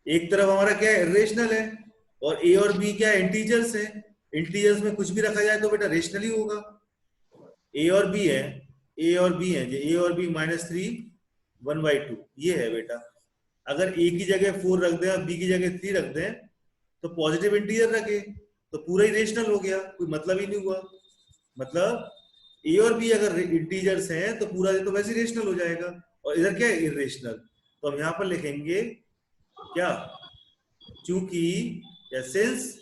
एक तरफ हमारा क्या है, इरेशनल है, और a और b क्या है, इंटीजर्स है। इंटीजर्स में कुछ भी रखा जाए तो बेटा रेशनल ही होगा। a और b है, a और b है, a और b -3 1/2 ये है बेटा। अगर a की जगह 4 रख दें और b की जगह 3 रख दें तो पॉजिटिव इंटीजर रखे तो पूरा ही रेशनल हो गया, कोई मतलब ही नहीं हुआ। मतलब a और b अगर इंटीजर्स हैं तो पूरा तो वैसे ही रेशनल हो जाएगा, और इधर क्या है, इरेशनल। तो हम यहाँ पर लिखेंगे क्या, चूंकि या since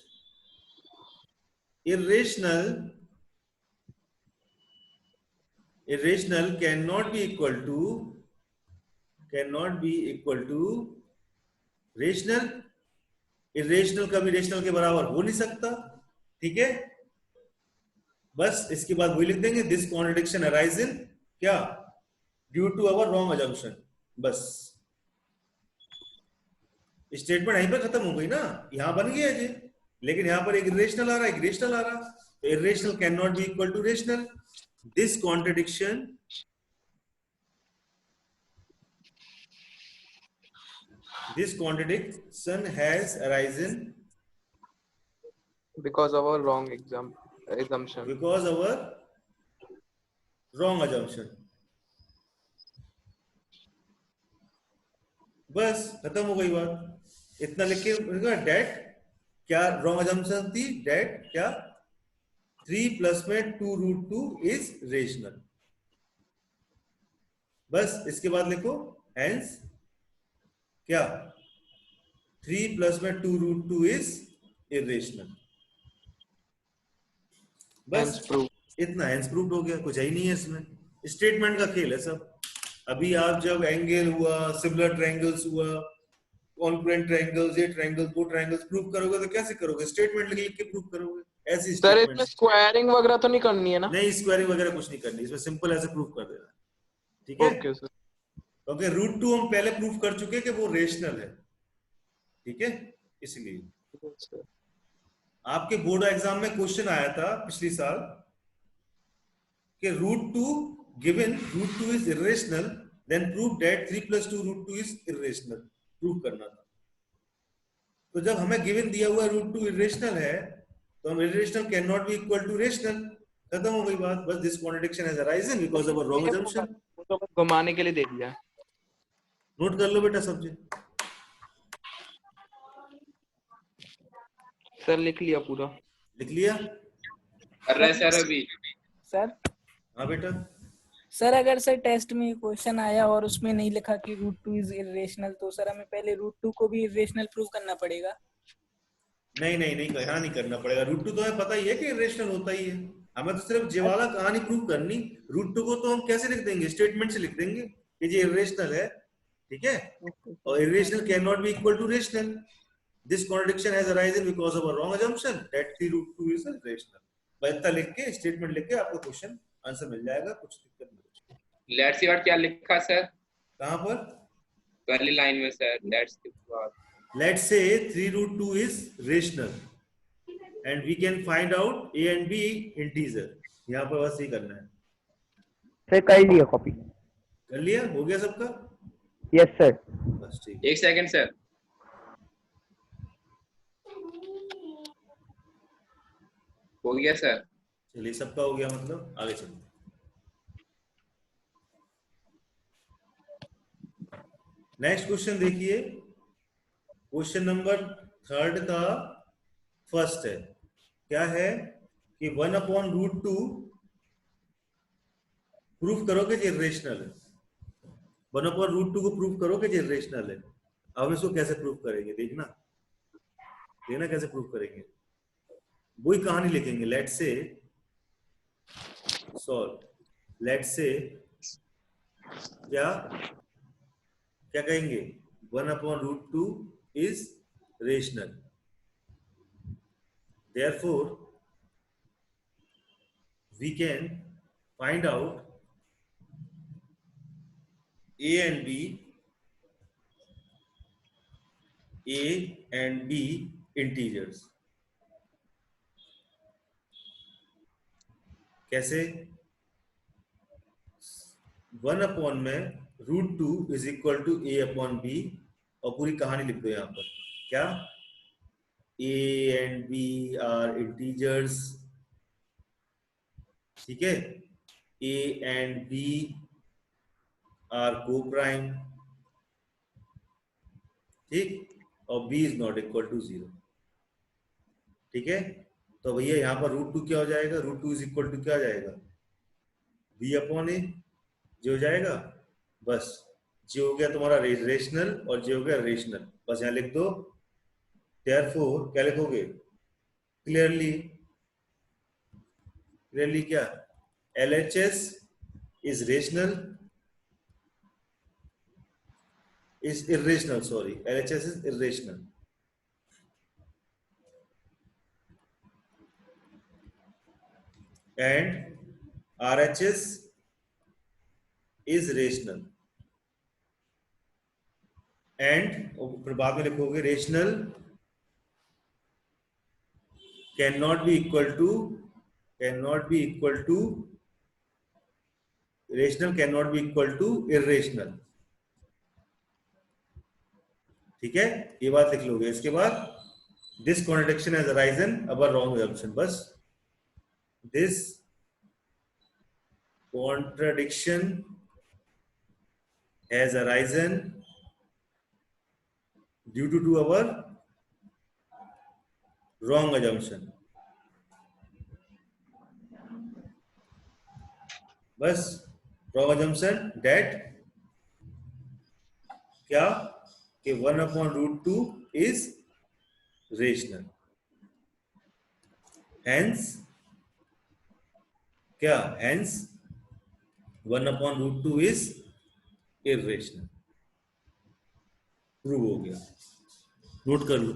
irrational cannot be equal to rational, irrational कभी रेशनल के बराबर हो नहीं सकता, ठीक है। बस इसके बाद वही लिख देंगे, दिस कॉन्ट्रडिक्शन अराइज इन क्या, due to our wrong assumption. बस स्टेटमेंट यहीं पर खत्म हो गई ना, यहां बन गया जी, लेकिन यहां पर एक इरेशनल आ रहा है, एक रेशनल आ रहा है। तो irrational can not be equal to rational. This contradiction has arisen Because of our wrong assumption. because of our wrong assumption। बस खत्म हो गई बात। इतना लिख के डेट क्या रॉन्ग अजम्पशन थी, डेट क्या 3 प्लस में 2√2 इज रेशनल। बस इसके बाद लिखो हेंस क्या 3 प्लस में 2√2 इज इरेशनल। बस इतना हेंस प्रूव्ड हो गया, कुछ है ही नहीं है इसमें, स्टेटमेंट का खेल है सब। अभी आप जब एंगल हुआ, सिमिलर ट्रायंगल्स हुआ, कॉन्ग्रुएंट ट्रायंगल्स, ये ट्रायंगल्स, वो ट्रायंगल्स प्रूव करोगे तो कैसे करोगे, स्टेटमेंट लिख के प्रूव करोगे। ऐसी सर इसमें स्क्वायरिंग वगैरह तो नहीं करनी है ना? नहीं, स्क्वायरिंग वगैरह कुछ नहीं करनी, इसमें सिंपल ऐसे प्रूव कर देना, ठीक है। Okay sir. क्योंकि √2 हम पहले प्रूव कर चुके कि वो रेशनल है, ठीक है। इसलिए आपके बोर्ड एग्जाम में क्वेश्चन आया था पिछले साल कि √2 given √2 is irrational, then prove that 3 plus 2 √2 is irrational, prove करना था। तो जब हमें गिवन दिया हुआ √2 irrational है तो हम irrational cannot be equal to rational, खत्म हो गई बात। बस this contradiction has arisen because of a wrong assumption। घुमाने के लिए दे दिया, नोट कर लो बेटा सब्जेक्ट। सर लिख लिया पूरा। लिख लिया? अरे सर अभी सर हाँ बेटा। सर अगर सर टेस्ट में क्वेश्चन आया और उसमें नहीं लिखा कि √2 इज इरेशनल, तो सर हमें पहले √2 को भी इरेशनल प्रूव करना पड़ेगा? नहीं नहीं नहीं, यहाँ नहीं करना पड़ेगा। √2 तो हमें पता ही है कि इरेशनल होता ही है, हमें तो सिर्फ ये वाला कहानी प्रूव करनी। √2 को तो हम कैसे लिख देंगे, स्टेटमेंट से लिख देंगे कि ये इरेशनल है, ठीक है। और irrational can not be equal to rational. This contradiction has arisen because of a wrong assumption that 3√2 is rational. बस इतना लिख के स्टेटमेंट लिख के आपको क्वेश्चन आंसर मिल जाएगा, कुछ दिक्कत नहीं। लेट्स सी व्हाट क्या लिखा सर, कहां पर? पहली लाइन में सर, लेट्स के बाद let's say 3√2 is rational and we can find out a and b integer. यहां पर बस ये करना है। सर कर लिया कॉपी। कर लिया? हो गया सबका? Yes sir. बस ठीक। एक सेकंड सर, हो गया सर। चलिए सबका हो गया, मतलब आगे चलते। नेक्स्ट क्वेश्चन देखिए, क्वेश्चन नंबर 3 का फर्स्ट है। क्या है कि 1/√2 प्रूफ करो कि ये इरेशनल है। 1/√2 को प्रूफ करो कि ये इरेशनल है। अब हम इसको कैसे प्रूफ करेंगे देखना। देखना कैसे प्रूव करेंगे, वही कहानी लिखेंगे। लेट से सॉल्व, लेट से क्या क्या कहेंगे, 1/√2 is rational, therefore we can find out a and b integers। कैसे, 1 में √2 is equal to a/b, और पूरी कहानी लिख दो यहाँ पर, क्या a and b are integers, ठीक है, a and b are co-prime, ठीक, और b is not equal to 0, ठीक है। तो भैया यहाँ पर √2 क्या हो जाएगा, √2 is equal to क्या हो जाएगा, b/a, जो हो जाएगा, बस जे हो गया तुम्हारा रेशनल और जे हो गया रेशनल, बस यहाँ लिख दो। देयरफॉर क्या लिखोगे, क्लियरली क्या, LHS is rational is irrational, sorry, LHS is irrational, and RHS is rational, and फिर बाद में लिखोगे rational cannot be equal to rational cannot be equal to irrational, ठीक है, ये बात लिख लोगे। इसके बाद this contradiction has arisen above wrong assumption, बस this contradiction has arisen due to our wrong assumption, बस wrong assumption that क्या कि 1/√2 is rational, hence क्या, hence 1/√2 is irrational, प्रूव हो गया, नोट कर लो।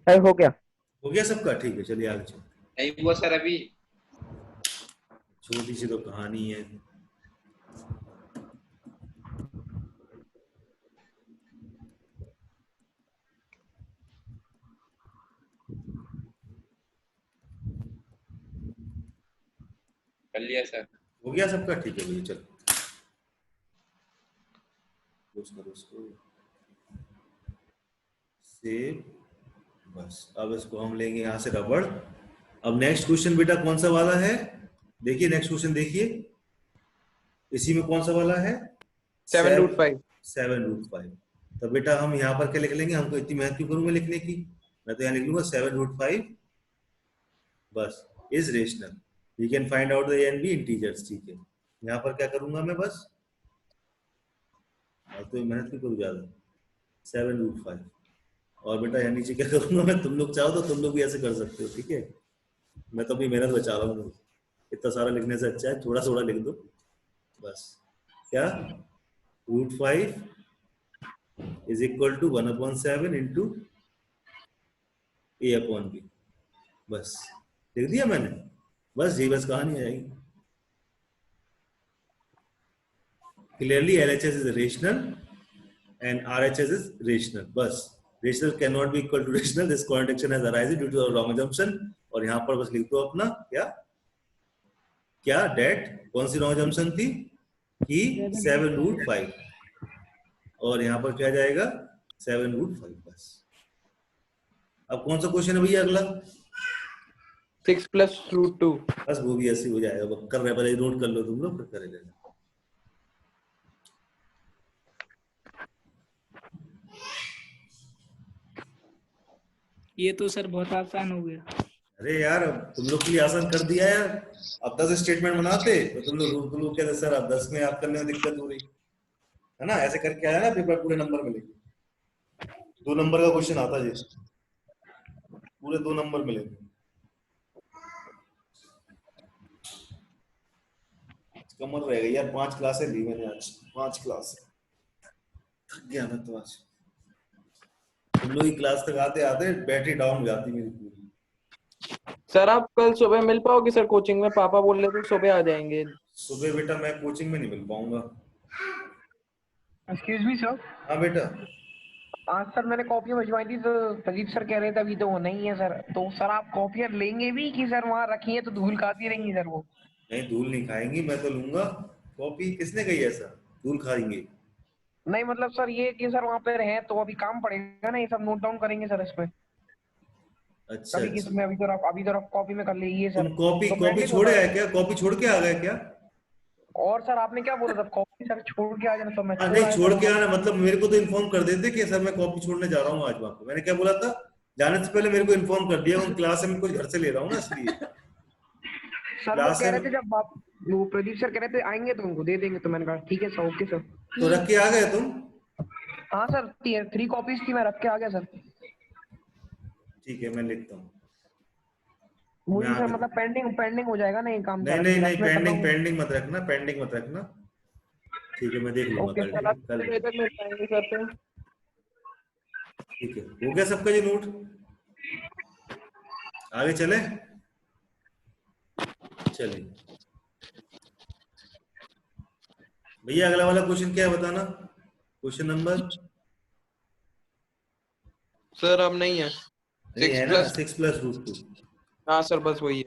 हो गया सबका, ठीक है, चलिए आगे चलो। नहीं वो सर अभी छोटी सी तो कहानी है। कर लिया सर, हो गया सबका, ठीक है भैया, चलो करो उसको सेव, बस। अब इसको हम लेंगे यहाँ से रबड़। अब नेक्स्ट क्वेश्चन बेटा कौन सा वाला है, देखिए नेक्स्ट क्वेश्चन देखिए, इसी में कौन सा वाला है, 7√5। 7√5। तो बेटा हम यहाँ पर क्या लिख लेंगे, हमको इतनी मेहनत क्यों करूंगा लिखने की, मैं तो यहाँ लिख लूंगा 7√5 बस is rational, we can find out the A and B integers, ठीक है। यहाँ पर क्या करूंगा मैं, बस तो मेहनत क्यों करूँ ज्यादा, 7√5, और बेटा यहाँ नीचे क्या करूंगा मैं, तुम लोग चाहो तो तुम लोग भी ऐसे कर सकते हो, ठीक है, मैं तो अपनी मेहनत बचा रहा हूँ, इतना सारा लिखने से अच्छा है थोड़ा थोड़ा लिख दो, बस क्या √5 is equal to 1/7 into a/b, बस लिख दिया मैंने, बस ये बस कहानी आएगी। Clearly LHS is rational and RHS is rational, बस rational cannot be equal to rational, this contradiction has arisen due to a wrong assumption, और यहाँ पर बस लिख दो अपना क्या क्या डेट, कौन सी wrong assumption थी कि 7√5, और यहाँ पर क्या जाएगा 7√5, बस। अब कौन सा क्वेश्चन है भैया अगला, 6 प्लस रूट 2। बस वो भी ऐसे हो जाएगा, वो कर रहे पहले नोट कर लो तुम लोग, फिर करे लेना। ये तो सर बहुत आसान हो गया। अरे यार अब तुम लोग के लिए आसान कर दिया यार। अब 10 स्टेटमेंट बनाते तो तुम लोग कहते सर अब 10 में आप करने में दिक्कत हो रही है ना, ऐसे करके आया ना पेपर पूरे नंबर मिलेंगे। 2 नंबर का क्वेश्चन आता जी, पूरे 2 नंबर मिलेंगे। कमर रहेगा यार, 5 क्लासें ली मैंने आज, 5 क्लास थक गया मैं तो आज। तुम लोग की क्लास तक आते आते बैटरी डाउन हो जाती मेरी पूरी। सर आप कल सुबह मिल पाओगे सर कोचिंग में? पापा बोल रहे थे सुबह आ जाएंगे। सुबह बेटा मैं कोचिंग में नहीं मिल पाऊंगा। Excuse me sir. हाँ बेटा। आज सर मैंने कॉपियां भिजवाई थी तो प्रदीप सर कह रहे थे अभी तो वो नहीं है सर, तो सर आप कॉपियां लेंगे भी कि सर वहाँ रखी है तो धूल खाती रहेंगी सर वो? नहीं धूल नहीं खाएंगी, मैं तो लूंगा कॉपी। किसने कही ऐसा धूल खाएंगे? नहीं मतलब सर ये कि सर वहाँ पे रहे तो अभी काम पड़ेगा ना, ये सब नोट डाउन करेंगे सर इसमें। अच्छा अभी अच्छा। किस में अभी तो आप कॉपी में कर लीजिए तुम सर। कॉपी तो कॉपी पेंडिंग छोड़े होता आए है। क्या? कॉपी छोड़ के आ गए क्या? और सर आपने क्या बोला था, कॉपी सर छोड़ के आ जाना, तो मैं छोड़ नहीं आया छोड़ सर के वहाँ। आना मतलब मेरे को तो इन्फॉर्म कर देते कि सर मैं कॉपी छोड़ने जा रहा हूँ आज वहां पे। मैंने क्या बोला था, जाने से पहले मेरे को इन्फॉर्म कर दिया। उन क्लास में कुछ घर से ले रहा हूँ ना इसलिए। सर वो क्लास कह में रहे थे जब आप वो प्रदीप सर कह रहे थे आएंगे तो उनको दे देंगे, तो मैंने कहा ठीक है सर, ओके सर। तो रख के आ गए तुम? हाँ सर 3 कॉपीज थी, मैं रख के आ गया सर। ठीक है मैं लिखता हूँ। मैं वही सर आगे मतलब पेंडिंग पेंडिंग हो जाएगा ना ये काम नहीं सर, नहीं अभी नहीं, रख मैं कर रहा पेंडिंग हूँ। पेंडिंग मत रखना, पेंडिंग मत रखना। ठीक है मैं देख लूंगा ओके कल। सर। ठीक है कल। कितने बजे तक मिल पाएंगे सर फिर? ठीक है हो गया सबका ये नोट, आगे चले। चलिए भैया अगला वाला क्वेश्चन क्या है बताना, क्वेश्चन नंबर। सर अब नहीं है। नहीं 6 है ना, प्लस। 6 plus root 2। हाँ सर बस वही है।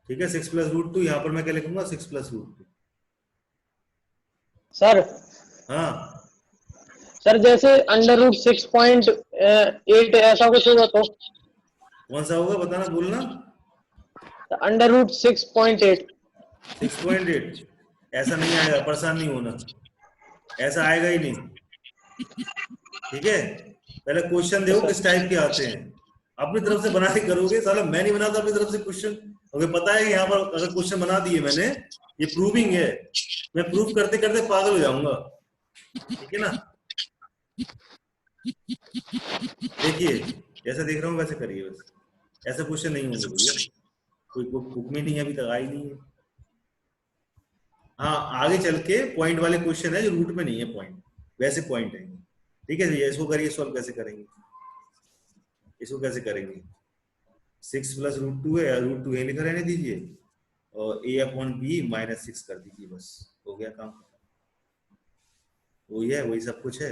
ठीक है 6 प्लस रूट 2, यहाँ पर मैं क्या लिखूंगा 6 प्लस रूट 2। सर हाँ सर जैसे अंडर रूट 6.8 ऐसा कुछ होगा तो? कौन सा होगा बताना बोलना। Under root 6.8। 6.8 ऐसा नहीं आएगा, परेशान नहीं होना, ऐसा आएगा ही नहीं। ठीक है पहले क्वेश्चन देखो किस टाइप के आते हैं, अपनी तरफ से बना के करोगे। साला मैं नहीं बनाता अपनी तरफ से क्वेश्चन। मुझे पता है कि यहाँ पर अगर क्वेश्चन बना दिए मैंने, ये प्रूविंग है, मैं प्रूफ करते करते पागल हो जाऊंगा। ठीक है ना, देखिए जैसा देख रहा हूँ वैसे करिए बस। ऐसा क्वेश्चन नहीं होंगे भैया, कोई बुक में नहीं है, अभी तक आई नहीं है। हाँ आगे चल के पॉइंट वाले क्वेश्चन है जो रूट में नहीं है पॉइंट, वैसे पॉइंट है। ठीक है भैया इसको करिए सॉल्व। कैसे करेंगे इसको, कैसे करेंगे? 6 प्लस रूट 2 है, रूट 2 है लिखा रहने दीजिए और a अपॉन बी माइनस 6 कर दीजिए, बस हो गया काम। वही है, वही सब कुछ है।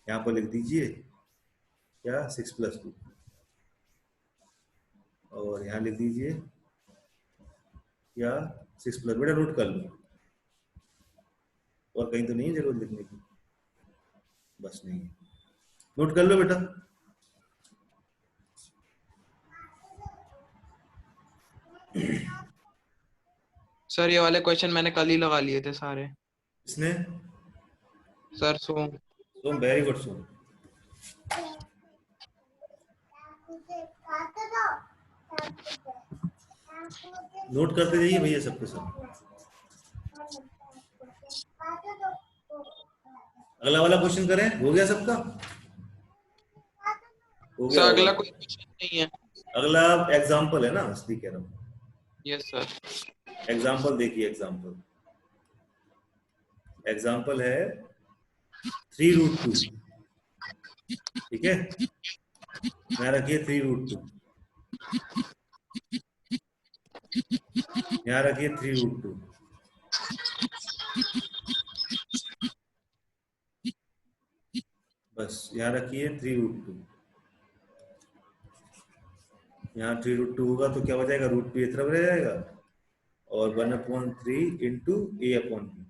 यहाँ पर लिख दीजिए क्या 6 प्लस 2 और यहाँ लिख दीजिए क्या 6 प्लस, बेटा नोट कर लो। और कहीं तो नहीं है जरूरत लिखने की? बस नहीं है, नोट कर लो बेटा। सर ये वाले क्वेश्चन मैंने कल ही लगा लिए थे सारे। इसने सर सोम। सोम वेरी गुड सोम। नोट करते जाइए भैया सबके सब। अगला वाला क्वेश्चन करें, हो गया सबका? हो सर गया होगा। अगला कोई क्वेश्चन नहीं है। अगला एग्जाम्पल है ना, इसलिए कह रहा हूँ। Yes sir. एग्जाम्पल देखिए, एग्जाम्पल एग्जाम्पल है 3 रूट 2। ठीक है यहाँ रखिए 3 रूट 2, यहाँ रखिए 3 रूट 2। बस यहाँ रखिए 3 रूट 2। यहाँ 3 रूट 2 होगा तो क्या हो जाएगा, रूट 2 ये तरफ रह जाएगा और 1/3 इंटू a अपॉन बी।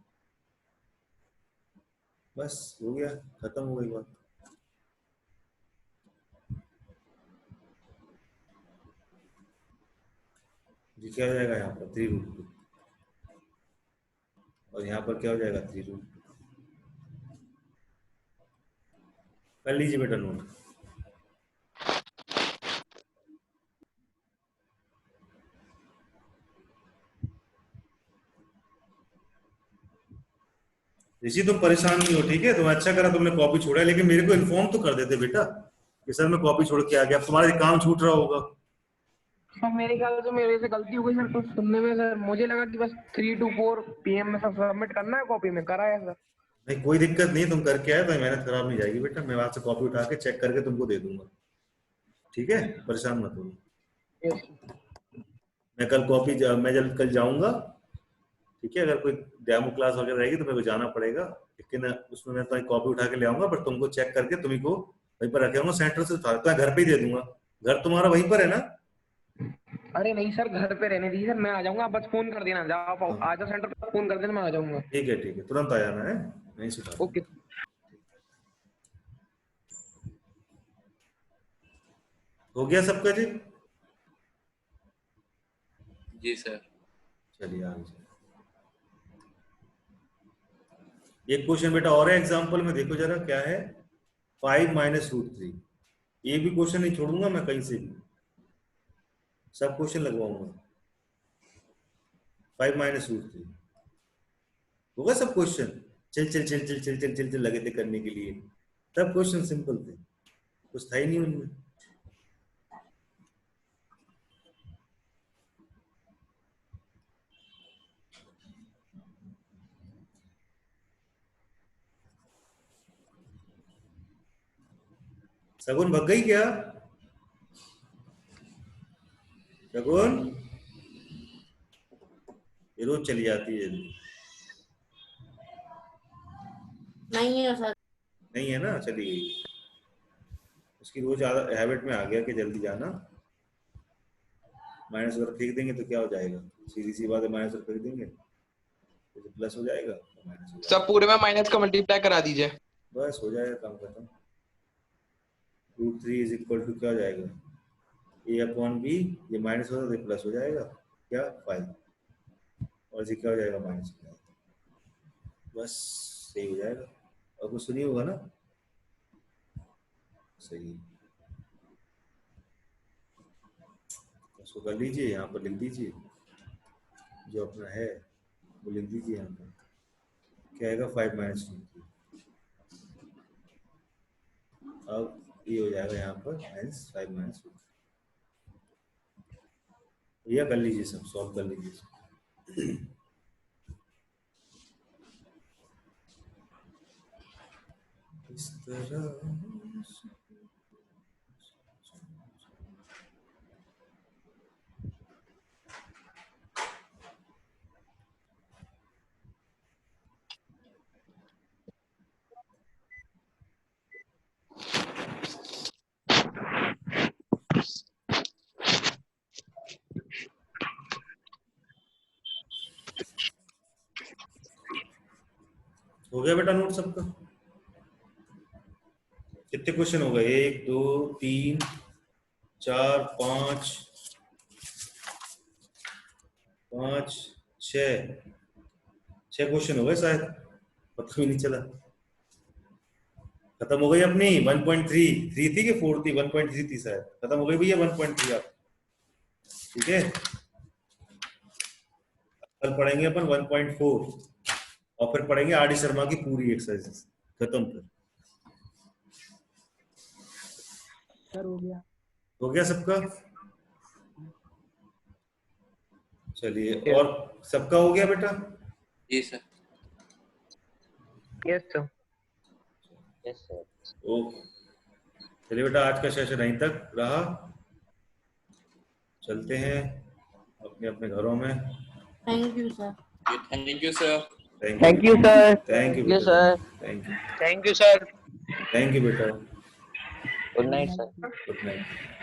बस हो गया, खत्म हो गई बात। ये क्या हो जाएगा यहाँ पर 3√2 और यहाँ पर क्या हो जाएगा 3√2। कर लीजिए बेटा नोट। ऋषि तुम परेशान नहीं हो, ठीक है? तुम अच्छा करा तुमने कॉपी छोड़ा, लेकिन मेरे को इन्फॉर्म तो कर देते बेटा कि सर मैं कॉपी छोड़ के आ गया। अब तुम्हारा काम छूट रहा होगा। सर मेरे ख्याल से मेरे से गलती हो गई सर कुछ सुनने में। सर मुझे लगा कि बस 3 to 4 PM में सब सबमिट करना है, कॉपी में कराया सर। नहीं कोई दिक्कत नहीं, तुम करके आए तो मेहनत खराब नहीं जाएगी बेटा। मैं वहां से कॉपी उठा के चेक करके तुमको दे दूंगा, ठीक है? परेशान मत हो। मैं कल मैं जब कल जाऊंगा, ठीक है? अगर कोई डेमो क्लास वगैरह रहेगी तो मेरे को जाना पड़ेगा, लेकिन उसमें मैं तुम्हारी कॉपी उठा के ले आऊंगा, पर तुमको चेक करके तुम्ही को वहीं पर रखे होंगे, सेंटर से उठा तो घर पे ही दे दूंगा। घर तुम्हारा वहीं पर है ना? अरे नहीं सर, घर पे रहने दीजिए सर, मैं आ जाऊंगा। बस फोन कर देना, जाओ आ जाओ सेंटर पे, फोन कर देना, मैं आ जाऊंगा। ठीक है, तुरंत आ जाना है, नहीं सिखा। ओके। हो गया सबका जी? जी सर। चलिए आगे। एक क्वेश्चन बेटा और है एग्जांपल में, देखो जरा क्या है। 5 - √3। ये भी क्वेश्चन नहीं छोड़ूंगा मैं कहीं से भी, सब क्वेश्चन लगवाऊंगा। 5 - √3 होगा सब क्वेश्चन। चल लगे थे करने के लिए, सब क्वेश्चन सिंपल थे, कुछ था ही नहीं उनमें। सगुन भग गई क्या? सगुन ये रोज चली जाती है। नहीं है सर। नहीं है ना, चली गई। उसकी रोज हैबिट में आ गया कि जल्दी जाना। माइनस अगर फेंक देंगे तो क्या हो जाएगा? सीधी सी बात है, माइनस फेंक देंगे तो प्लस हो जाएगा, तो माइनस हो जाएगा। सब पूरे में माइनस का मल्टीप्लाई करा दीजिए, बस हो जाएगा काम खत्म। √3 इज इक्वल टू क्या हो जाएगा? a/b। ये माइनस होगा तो प्लस हो जाएगा, क्या 5, और ये क्या हो जाएगा -5। बस सही हो जाएगा। और कुछ सुनी होगा ना? सही, उसको कर लीजिए, यहाँ पर लिख दीजिए जो अपना है वो लिख दीजिए यहाँ पर। क्या आएगा? 5 - √3। अब ये हो जाएगा यहाँ पर -5 - √3। यह कर लीजिए, सब सॉल्व कर लीजिए सब। इस तरह हो गया बेटा नोट सबका? कितने क्वेश्चन हो गए? 1 2 3 4 5 6 क्वेश्चन हो गए शायद, पता भी नहीं चला। खत्म हो गई अपनी 1.3 थी कि 4 थी? 1.3 थी शायद, खत्म हो गई भैया 1.3 आप, ठीक है? कल पढ़ेंगे अपन 1.4 और फिर पढ़ेंगे आर डी शर्मा की पूरी एक्सरसाइज। खत्म फिर। सर हो गया सबका? चलिए, और सबका हो गया बेटा? जी सर। Yes sir. ओके, चलिए बेटा आज का सेशन यहीं तक रहा। चलते हैं अपने अपने घरों में। Thank you sir. Thank you sir. Thank you sir. Thank you sir. Thank you thank you sir. Thank you बेटा। Good night sir. Good night.